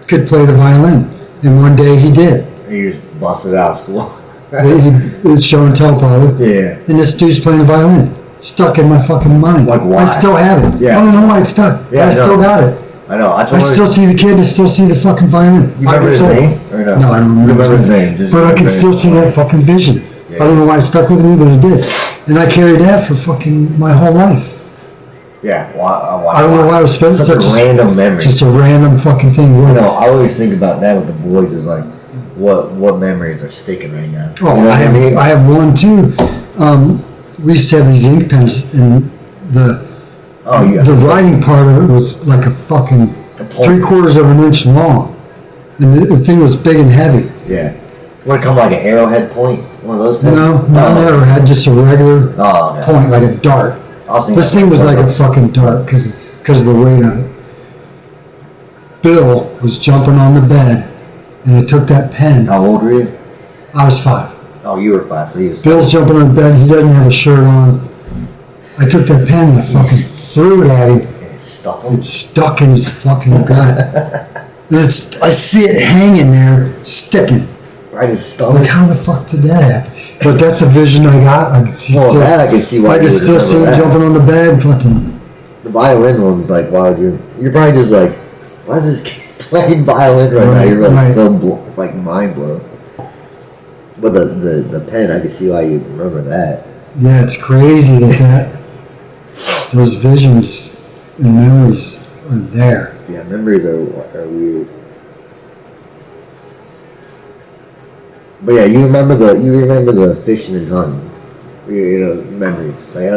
Could play the violin, and one day he did. And you just busted out of school. It's show and tell, probably. Yeah. And this dude's playing the violin. Stuck in my fucking mind. Like why? I still have it. Yeah. I don't know why it's stuck. Yeah, but I still got it. I know. I still see the kid. I still see the fucking violin. You remember his name? Or no? No, I don't remember his name. But I can still see that fucking vision. Yeah. I don't know why it stuck with me, but it did. And I carried that for fucking my whole life. Yeah. I don't know why I was spending such a random memory. Just a random fucking thing. I always think about that with the boys. Is like, what memories are sticking right now? Oh, I have one too. We used to have these ink pens, and the writing part of it was like a fucking 3/4 of an inch long, and the thing was big and heavy. Yeah. Would it come like an arrowhead point? One of those pens? No, not an arrowhead, just a regular point, like a dart. This thing was like a fucking dart because of the weight of it. Bill was jumping on the bed, and I took that pen. How old were you? I was 5. Oh, you were 5. So he was. Bill's jumping on the bed. He doesn't have a shirt on. I took that pen and I fucking threw it at him. It's stuck in his fucking gut. And I see it hanging there, sticking. Right in his stomach. Like, how the fuck did that happen? But that's a vision I got. I can see. That I can see why. I can still see him jumping on the bed, fucking. The violin one was like, wow, you're probably just like, why is this kid playing violin right now? You're like so mind blown. But the pen, I can see why you remember that. Yeah, it's crazy that those visions and memories are there. Yeah, memories are weird. But yeah, you remember the fishing and hunting, memories. Like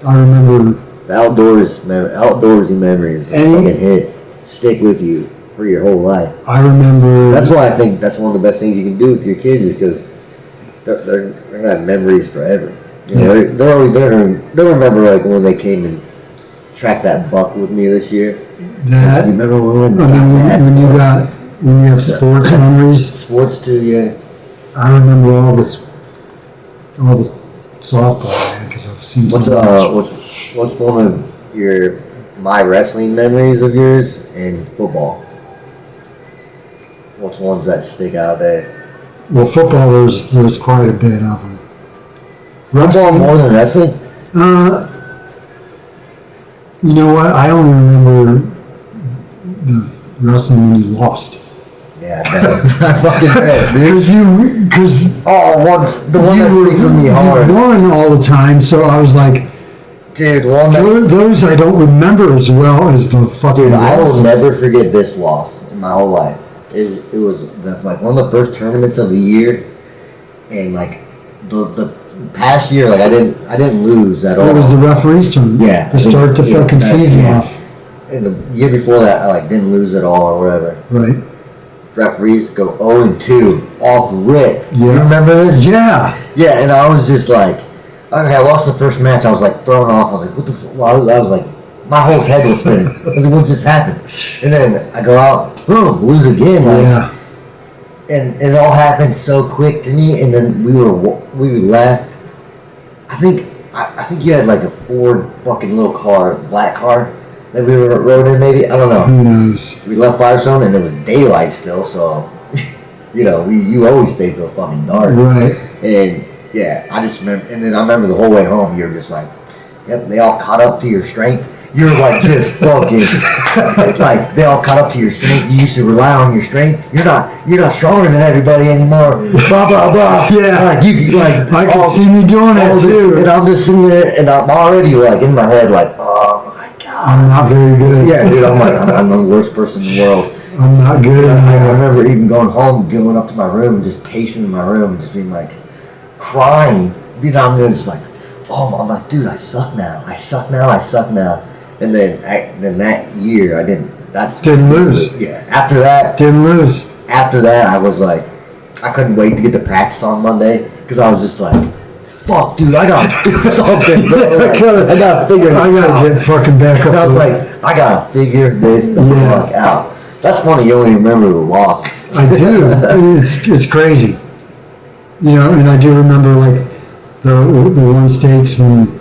I remember the outdoorsy memories. Fucking hit. stick with you for your whole life. I remember. That's why I think that's one of the best things you can do with your kids is because they're gonna have memories forever. You know, they're always they'll remember like when they came and tracked that buck with me this year. That, you remember when when you have sports memories. Sports too, yeah. I remember all the softball, man, because I've seen so much. What's one of my wrestling memories of yours and football? What's ones that stick out there? Well, football, there's quite a bit of them. Football more than wrestling? You know what? I only remember the wrestling when you lost. Yeah, I fucking bet, dude. Because the one that sticks with me hard. You won all the time, so I was like, dude, those I don't remember as well as the fucking. Dude, losses. I will never forget this loss in my whole life. It was like one of the first tournaments of the year, and like the past year, like I didn't lose at all. It was the referees' tournament. Yeah, to start the fucking season off. And the year before that, I like didn't lose at all or whatever. Right. Referees go 0-2 off rip. Yeah. You remember this? Yeah. Yeah, and I was just like, okay, I lost the first match. I was like thrown off. I was like, what the fuck? Well, I was like, my whole head was spinning. I was like, what just happened? And then I go out, boom, lose again. Like, yeah. And it all happened so quick to me. And then we left. I think you had like a Ford fucking little car, black car that we rode in. Maybe I don't know. Who knows? We left Firestone and it was daylight still, so you know you always stay till fucking dark. Right. And yeah, I just remember, and then I remember the whole way home. You were just like, yep, they all caught up to your strength. You're like just fucking, like they all caught up to your strength. You used to rely on your strength. You're not stronger than everybody anymore. Blah blah blah. Yeah, like you like I can see me doing that too. And I'm just sitting there, and I'm already like in my head, like, oh my god, I'm not very good. Yeah, dude, I'm like I'm the worst person in the world. I'm not good. I remember even going home, going up to my room, and just pacing in my room, just being like, crying. You know, I'm just like, oh, I'm like, dude, I suck now. And then that year, I didn't lose. Yeah. After that, didn't lose. After that, I was like, I couldn't wait to get to practice on Monday because I was just like, fuck, dude, I gotta do something, bro. Like, I gotta figure this out. I gotta get fucking back up. And I was like, I gotta figure this the fuck out. That's funny. You only remember the losses. I do. It's crazy. You know, and I do remember like the one states when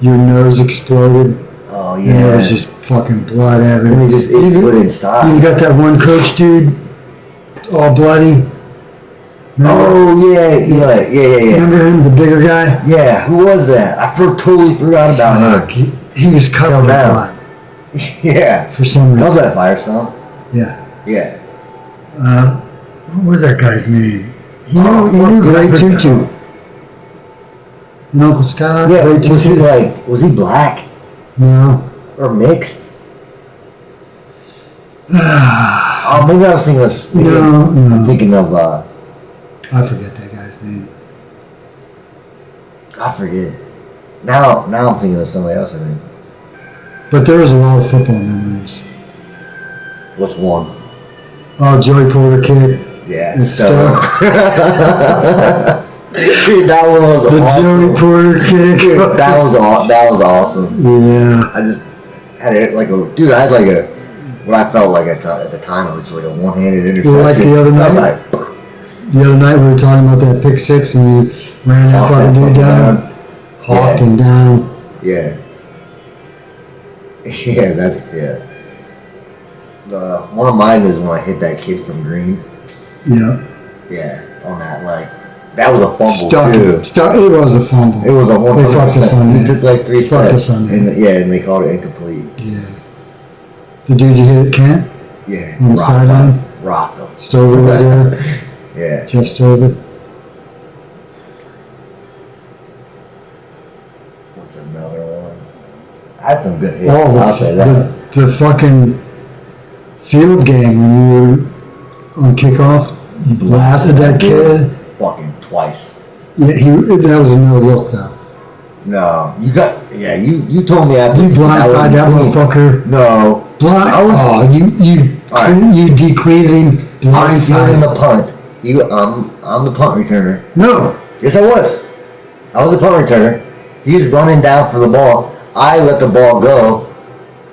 your nose exploded. Oh yeah. And there was just fucking blood everywhere. And it wouldn't stop. You got that one coach dude, all bloody. Remember? Oh yeah. Remember him, the bigger guy? Yeah. Who was that? I totally forgot about him. He was covered in blood. Yeah. For some reason. Was that Firestone? Yeah. Yeah. What was that guy's name? He knew Great Tutu. And Uncle Scott. Yeah. Great Tutu. Was he black? No. Or mixed? Maybe I was thinking of. No. I'm thinking of. I forget that guy's name. I forget. Now I'm thinking of somebody else. I think. But there was a lot of football memories. What's one? Oh, Joey Porter kick. Yeah. Stuff. Dude, that one was the awesome. Joey Porter kick. Dude, that was awesome. Yeah. I just had it like I had like a what I felt like at the time it was like a one-handed interception. Well, like the other night. The other night we were talking about that pick six and you ran that fucking dude down. Hawked him down. Yeah. Yeah. One of mine is when I hit that kid from Green. Yeah. Yeah, on that that was a fumble too. It was a fumble. It was a 100%. They fucked us on that. He took like 3 steps. Fucked us on that. And they called it incomplete. Yeah. The dude you hit at Kent? Yeah. On the sideline? Rocked him. Stover was there. Yeah. Jeff Stover. What's another one? I had some good hits. Oh, I'll say that. The fucking field game when you were on kickoff, you blasted that kid. Fucking twice. Yeah, that was a no look though. No, you told me after. You blindsided that motherfucker. No, Blind. Alright. You declared him I was fielding blindside. the punt. I'm the punt returner. No. Yes, I was. I was the punt returner. He's running down for the ball. I let the ball go.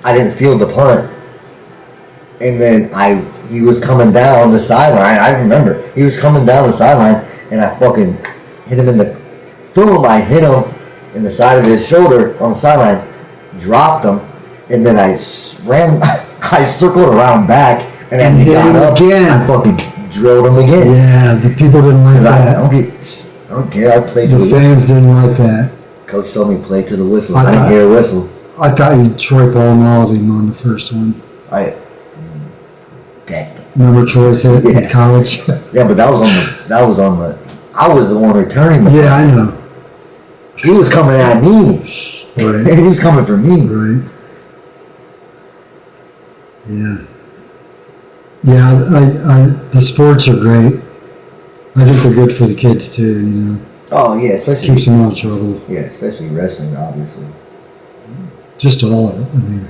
I didn't field the punt. And then he was coming down the sideline. I remember. He was coming down the sideline, and I fucking hit him in the... Boom! I hit him in the side of his shoulder on the sideline. Dropped him. And then I ran... I circled around back, and then he got up. Again. I fucking drilled him again. Yeah, the people didn't like that. I don't care. I played to The the fans didn't like that. whistle. Coach told me play to the whistle. I I didn't thought- hear a whistle. I thought you Troy Polamalu him on the first one. I decked him. Remember Troy said Yeah. in college? Yeah, but that was on the. I was the one returning the. Yeah, I know. He was coming at me. Right. He was coming for me. Right. Yeah. Yeah, the sports are great. I think they're good for the kids too, you know. Oh yeah, especially Keeps them out of trouble. yeah, especially wrestling, obviously. Just all of it. I mean,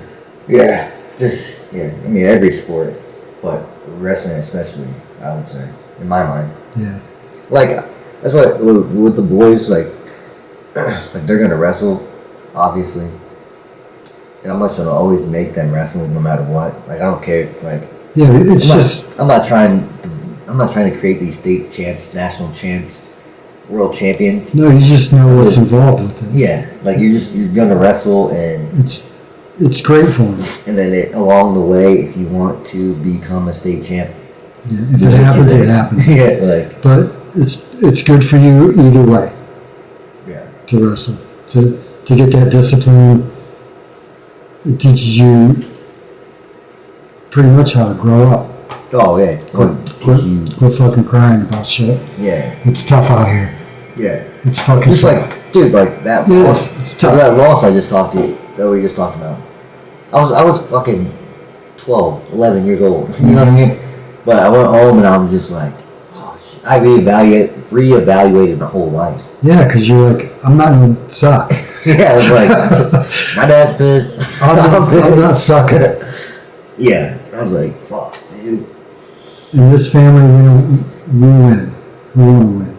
Yeah, just yeah. I mean every sport, but wrestling especially, I would say, in my mind. yeah. Like that's what with the boys like they're gonna wrestle, obviously. And I'm just gonna always make them wrestle no matter what. Like I don't care. Like Yeah, it's I'm not, just, I'm not trying to create these state champs, national champs, world champions. no, you just know what's involved with it. Yeah, like you're gonna wrestle It's great for them. and then along the way, if you want to become a state champ, Yeah, if it happens, it happens. Yeah, like But it's good for you either way yeah, to wrestle. To get that discipline, it teaches you pretty much how to grow up. oh yeah, Quit fucking crying about shit. yeah, It's tough out here. yeah. It's fucking Just tough. like dude, like that Yeah, loss, it's tough. that loss I just talked to you, that we just talked about. I was fucking 12, 11 years old. You know what I mean? But I went home and I was just like, oh shit. I reevaluated my whole life. Yeah, because you're like, I'm not gonna suck. Yeah, I was like, my dad's pissed. I'm not sucking. Yeah, I was like, fuck, dude. In this family, we win. We want to win.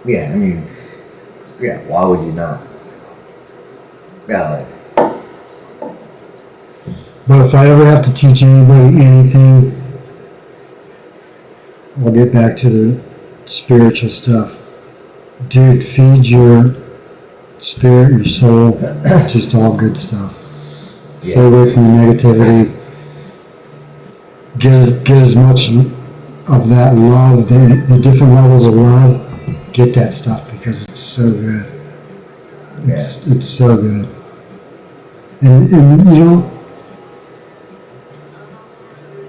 Yeah, I mean, yeah, why would you not? Yeah, like, But if I ever have to teach anybody anything, I'll get back to the spiritual stuff. Dude, feed your spirit, your soul, just all good stuff. Stay Yeah. away from the negativity. Get as much of that love, the different levels of love. Get that stuff because it's so good. It's so good. And you know,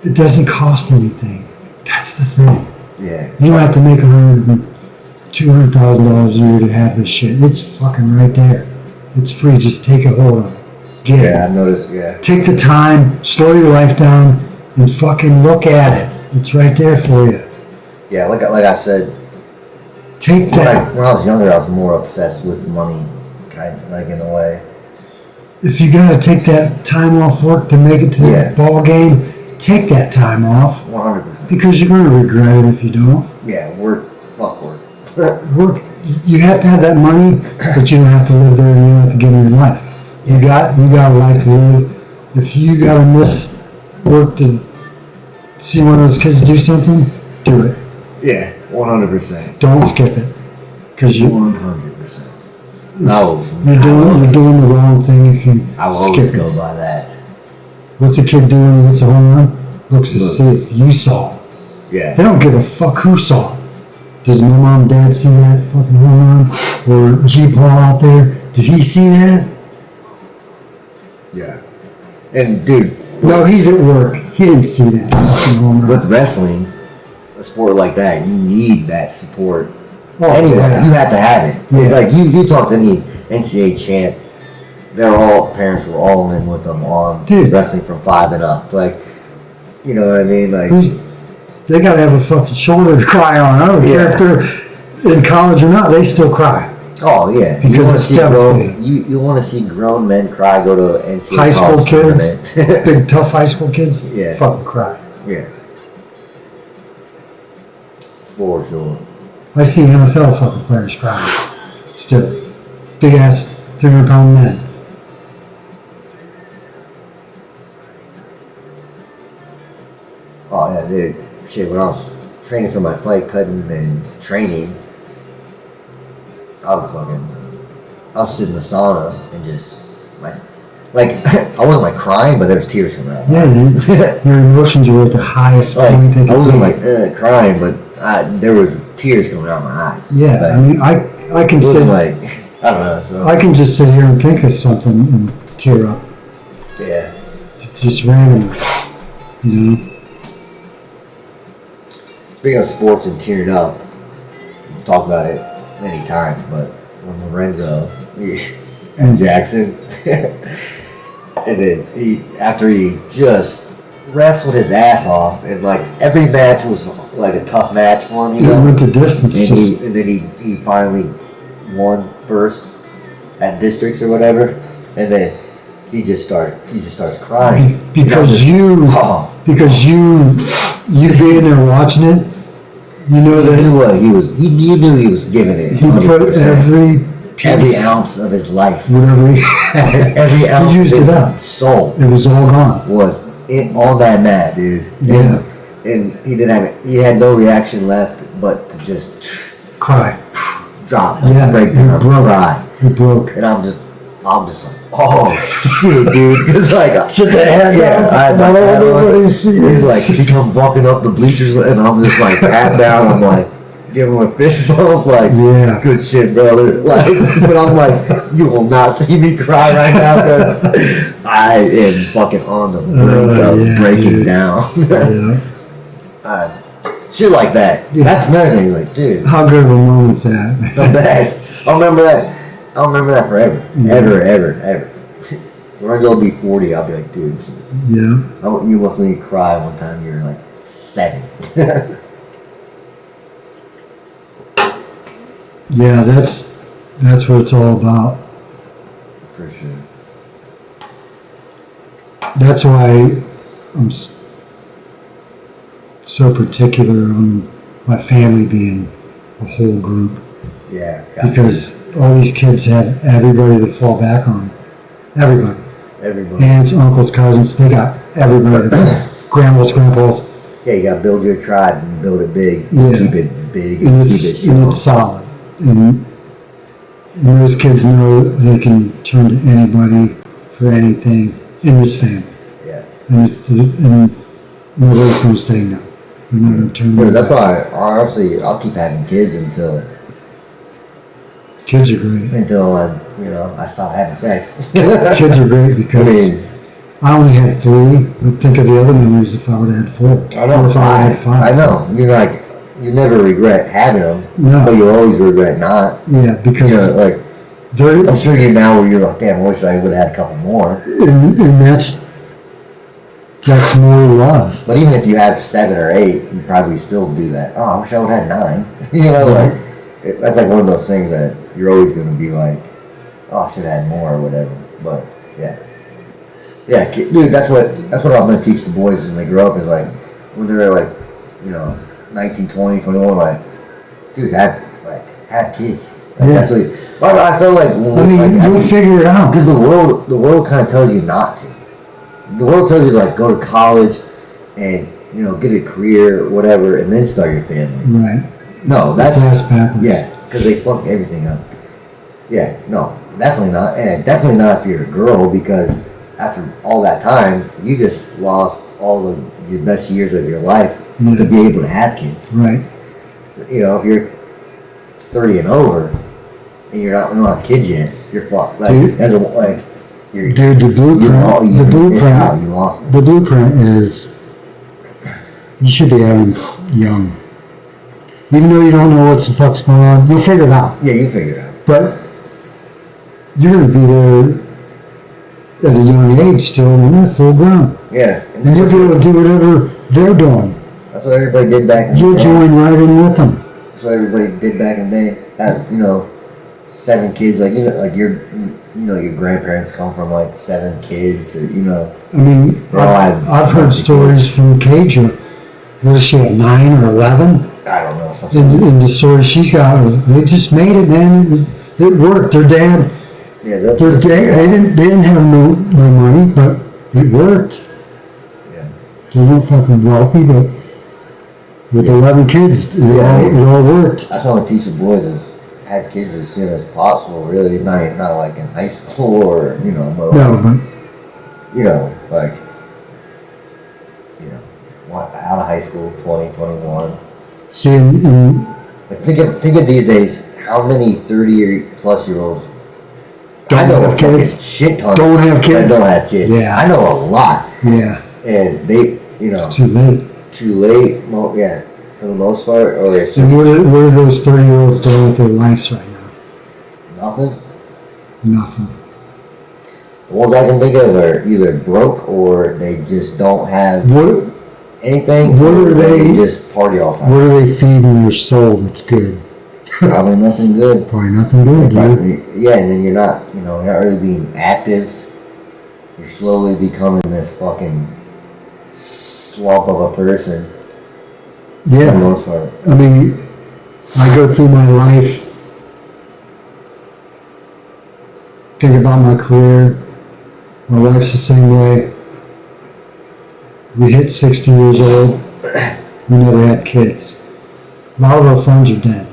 it doesn't cost anything. That's the thing. yeah, You don't have to make $200,000 a year to have this shit. It's fucking right there. It's free. Just take a hold of it. Get yeah, I it. noticed, yeah. Take the time, slow your life down, and fucking look at it. It's right there for you. Yeah, like I said, Take that. when I was younger, I was more obsessed with money, kind of, like in a way. If you gotta take that time off work to make it to Yeah. that ball game, take that time off 100%. because you're gonna regret it if you don't. Yeah, fuck work. Work. You have to have that money, but you don't have to live there and you don't have to give them your life. You got a life to live. If you gotta miss work to see one of those kids do something, do it. Yeah, 100%. Don't skip it, because you 100%. No, you're doing the wrong thing if you I will always skip go it. by that. What's a kid doing when he hits a home run? Looks to Look. see if you saw it. Yeah. They don't give a fuck who saw it. Does my mom and dad see that fucking home run? Or G. Paul out there? Did he see that? Yeah. And dude, No, he's at work. He didn't see that fucking home run. with wrestling, a sport like that, you need that support. Oh, Anyway, yeah. you have to have it. Yeah. Like you talk to any NCAA champ, parents were all in with them on Dude. wrestling from 5 and up. Like, you know what I mean? Like, They gotta have a fucking shoulder to cry on. I don't care if they're in college or not. They still cry. Oh yeah, Because it's devastating. You want to see grown men cry, go to NCAA High school kids, tournament. big tough high school kids, Yeah. fucking cry. Yeah, for sure. I see NFL fucking players crying. Still, big ass 300-pound men. Oh yeah, dude. Shit, when I was training for my fight, cutting and training, I was sitting in the sauna and just like I wasn't like crying, but there was tears coming out. Yeah, your emotions were at the highest point. I wasn't like crying, but there was tears coming out of my eyes. Yeah, Like, I mean, I can it sit wasn't like I don't know. So, I can just sit here and think of something and tear up, yeah. just randomly, you know. Speaking of sports and tearing up, we've talked about it many times, but when Lorenzo and Jackson, and then after he just wrestled his ass off, and like every match was like a tough match for him, you know. It went to distance, And then he finally won first at districts or whatever, and then he just starts crying because you being there watching it, you know that he knew he was giving it. He put every ounce of his life, whatever every ounce he used of it his up. soul. It was all gone. Was it on that mat, dude? Yeah. And he didn't have it. He had no reaction left but to just Cry. drop, He break down, broke. cry. He broke. And I'm just like, oh shit, dude. It's like, Shut the hand down. I don't know what he sees. He's like, he comes walking up the bleachers, and I'm just like, pat down. I'm like, give him a fist bump, like, Yeah. good shit, brother. Like, but I'm like, you will not see me cry right now because I am fucking on the brink of breaking dude. down. Yeah. Shit like that. Yeah. That's another thing. Like, dude, How good of a moment's that? the best. I'll remember that forever. Yeah. Ever. Lorenzo will be 40. I'll be like, dude, Yeah. you must make me cry one time. You're like 7. Yeah, that's what it's all about. For sure. That's why I'm so particular on my family being a whole group, Yeah. because all these kids have everybody to fall back on. Everybody. Everybody. Aunts, uncles, cousins, they got everybody. Grandmas, grandpas. Yeah, you gotta build your tribe and build it big. Yeah. Keep it big. And keep it it's strong. solid. And those kids know they can turn to anybody for anything in this family. Yeah. And nobody's going to say no. They're not going to turn But their that's back. why, honestly, I'll keep having kids until Kids are great. I stop having sex. Kids are great because I only had 3, but think of the other memories if I would have had 4. I know. Or if I had 5. I know. You never regret having them, No. but you always regret not. Yeah, because they're, I'm sure you now where you're like, damn, I wish I would have had a couple more. and that's more love. But even if you have 7 or 8, you probably still do that. Oh, I wish I would have had 9. That's like one of those things that you're always going to be like, oh, I should have had more or whatever. But yeah, dude, that's what I'm going to teach the boys when they grow up is like when they're like, 19, 20, 21, like, dude, have kids. Like, Yeah. That's what I feel like. You'll figure it out. Because the world kind of tells you not to. The world tells you to like go to college and get a career or whatever and then start your family. Right. No, that's ass backwards. Yeah, because they fuck everything up. Yeah, no, definitely not, and definitely not if you're a girl because after all that time, you just lost all of your best years of your life to be able to have kids. Right. If you're 30 and over and you're not kids yet, you're fucked. Like Dude. as a like. Dude, the blueprint. You lost it. The blueprint is you should be having young. Even though you don't know what the fuck's going on, you'll figure it out. Yeah, you figure it out. But you're going to be there at a young age still when they're full grown. Yeah. And you'll be able to do whatever they're doing. That's what everybody did back in the day. You'll join right in with them. That's what everybody did back in the day. At, 7 kids, like like your grandparents come from like 7 kids, or, I mean, I've heard stories from Caja. What is she at, 9 or 11? I don't know, something. In the story she's got, they just made it, man. It worked. Their dad. Yeah, They didn't have no money, but it worked. Yeah. They weren't fucking wealthy, but with 11 kids, it all worked. That's why I teach the boys is have kids as soon as possible. Really, not like in high school or but like out of high school, 20, 21. See, in like think of these days, how many 30-plus-year-olds don't have kids. Shit ton. Don't have kids. Don't have kids. Yeah, I know a lot. Yeah, and they, it's too late. Too late. Yeah, for the most part. Or it's and what are those 30-year-olds doing with their lives right now? Nothing. Nothing. The ones I can think of are either broke or they just don't have anything. What are they? Just party all the time. What are they feeding their soul that's good? Probably nothing good. Probably nothing good, dude. Yeah, and then you're not really being active. You're slowly becoming this fucking slump of a person. Yeah. For the most part. I mean, I go through my life, think about my career. My wife's the same way. We hit 60 years old. We never had kids. A lot of our friends are dead.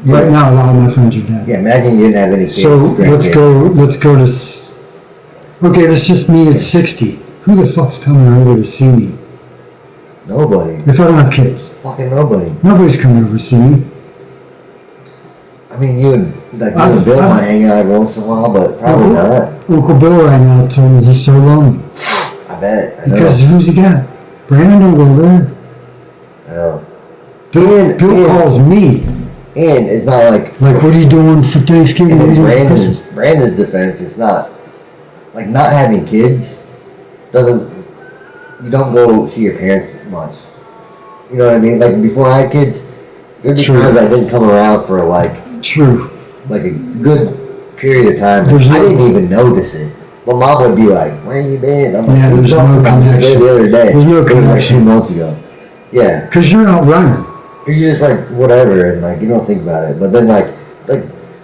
Yeah. Right now, a lot of my friends are dead. Yeah, imagine you didn't have any kids. So let's go to. Okay, that's just me at 60. Who the fuck's coming over to see me? Nobody. If I don't have kids. Fucking nobody. Nobody's coming over to see me. I mean, you and Bill might hang out every once in a while, but probably not. Uncle Bill right now told me he's so lonely. I bet. Because who's he got? Brandon don't go over there. I know. Bill calls me. And it's not like what are you doing for Thanksgiving? And in Brandon's defense, it's not like not having kids you don't go see your parents much. You know what I mean? Like before I had kids, there'd be times I didn't come around for like a good period of time. I didn't even notice it. But Mom would be like, "Where you been?" I'm like, there's no connection. The other day, there's no connection. It was like 2 months ago. Yeah, because you're out running. You're just like whatever, and like you don't think about it. But then like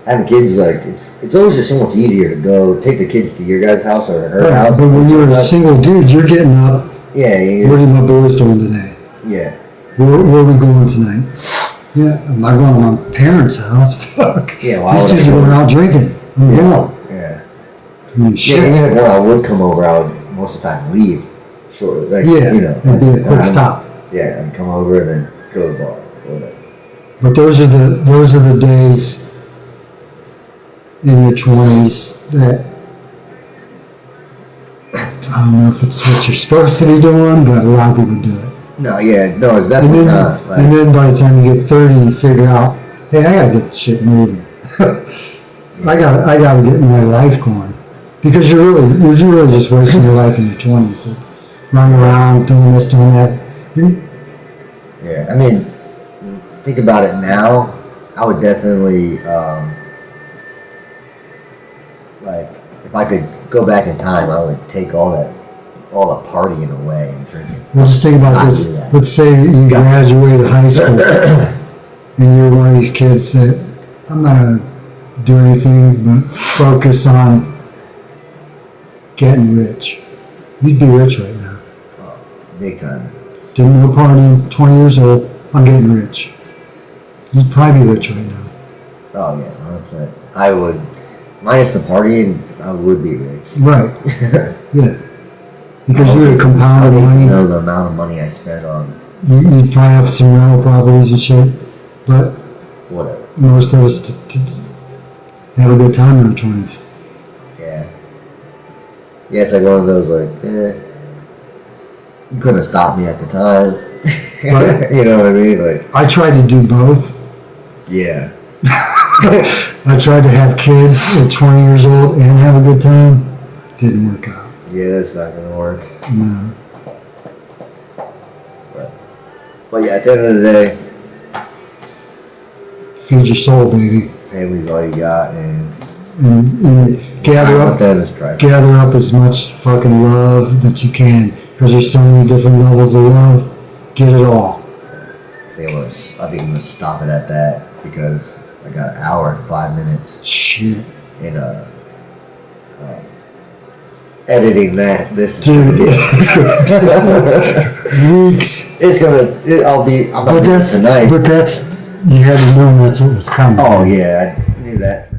having kids, like it's always just so much easier to go take the kids to your guys' house or her house. But when you're a single dude, you're getting up. Yeah. What are my boys doing today? Yeah. Where are we going tonight? Yeah, I'm not going to my parents' house. Fuck. Yeah. These dudes are going out drinking. I'm going. Yeah. I mean, shit. Yeah, even if when I would come over, I would most of the time leave. Shortly. Like, it'd be a quick stop. Yeah, I'd come over and then go to the bar. But those are the days in your 20s that I don't know if it's what you're supposed to be doing, but a lot of people do it. No, it's definitely not. And then by the time you get 30, you figure out, hey, I gotta get shit moving. I gotta get my life going, because you're really just wasting your life in your 20s, running around doing this, doing that. Yeah, I mean. Think about it now, I would definitely like if I could go back in time, I would take all the partying away and drinking. Well, just think about this. Let's say you graduated high school and you're one of these kids that I'm not gonna do anything but focus on getting rich. You'd be rich right now. Oh, big time. Did no partying, 20 years old, I'm getting rich. You'd probably be rich right now. Oh yeah, 100%. I would, minus the partying, I would be rich. Right. Yeah. Because you would compound money. You know the amount of money I spent on. You'd probably have some rental properties and shit, but whatever. Most of us have a good time in our 20s. Yeah. Yeah, it's like one of those you couldn't have stopped me at the time. You know what I mean? Like I tried to do both. Yeah. I tried to have kids at 20 years old and have a good time. Didn't work out. Yeah, that's not gonna work. No. But yeah, at the end of the day, feed your soul, baby. family's all you got, and gather up, that is priceless. gather up as much fucking love that you can, because there's so many different levels of love. Get it all. I think I'm gonna stop it at that because I got an hour and 5 minutes Shit. in editing that. This is Dude, gonna weeks. I'm gonna do it tonight. But that's, you had to know that's what was coming. Oh yeah, I knew that.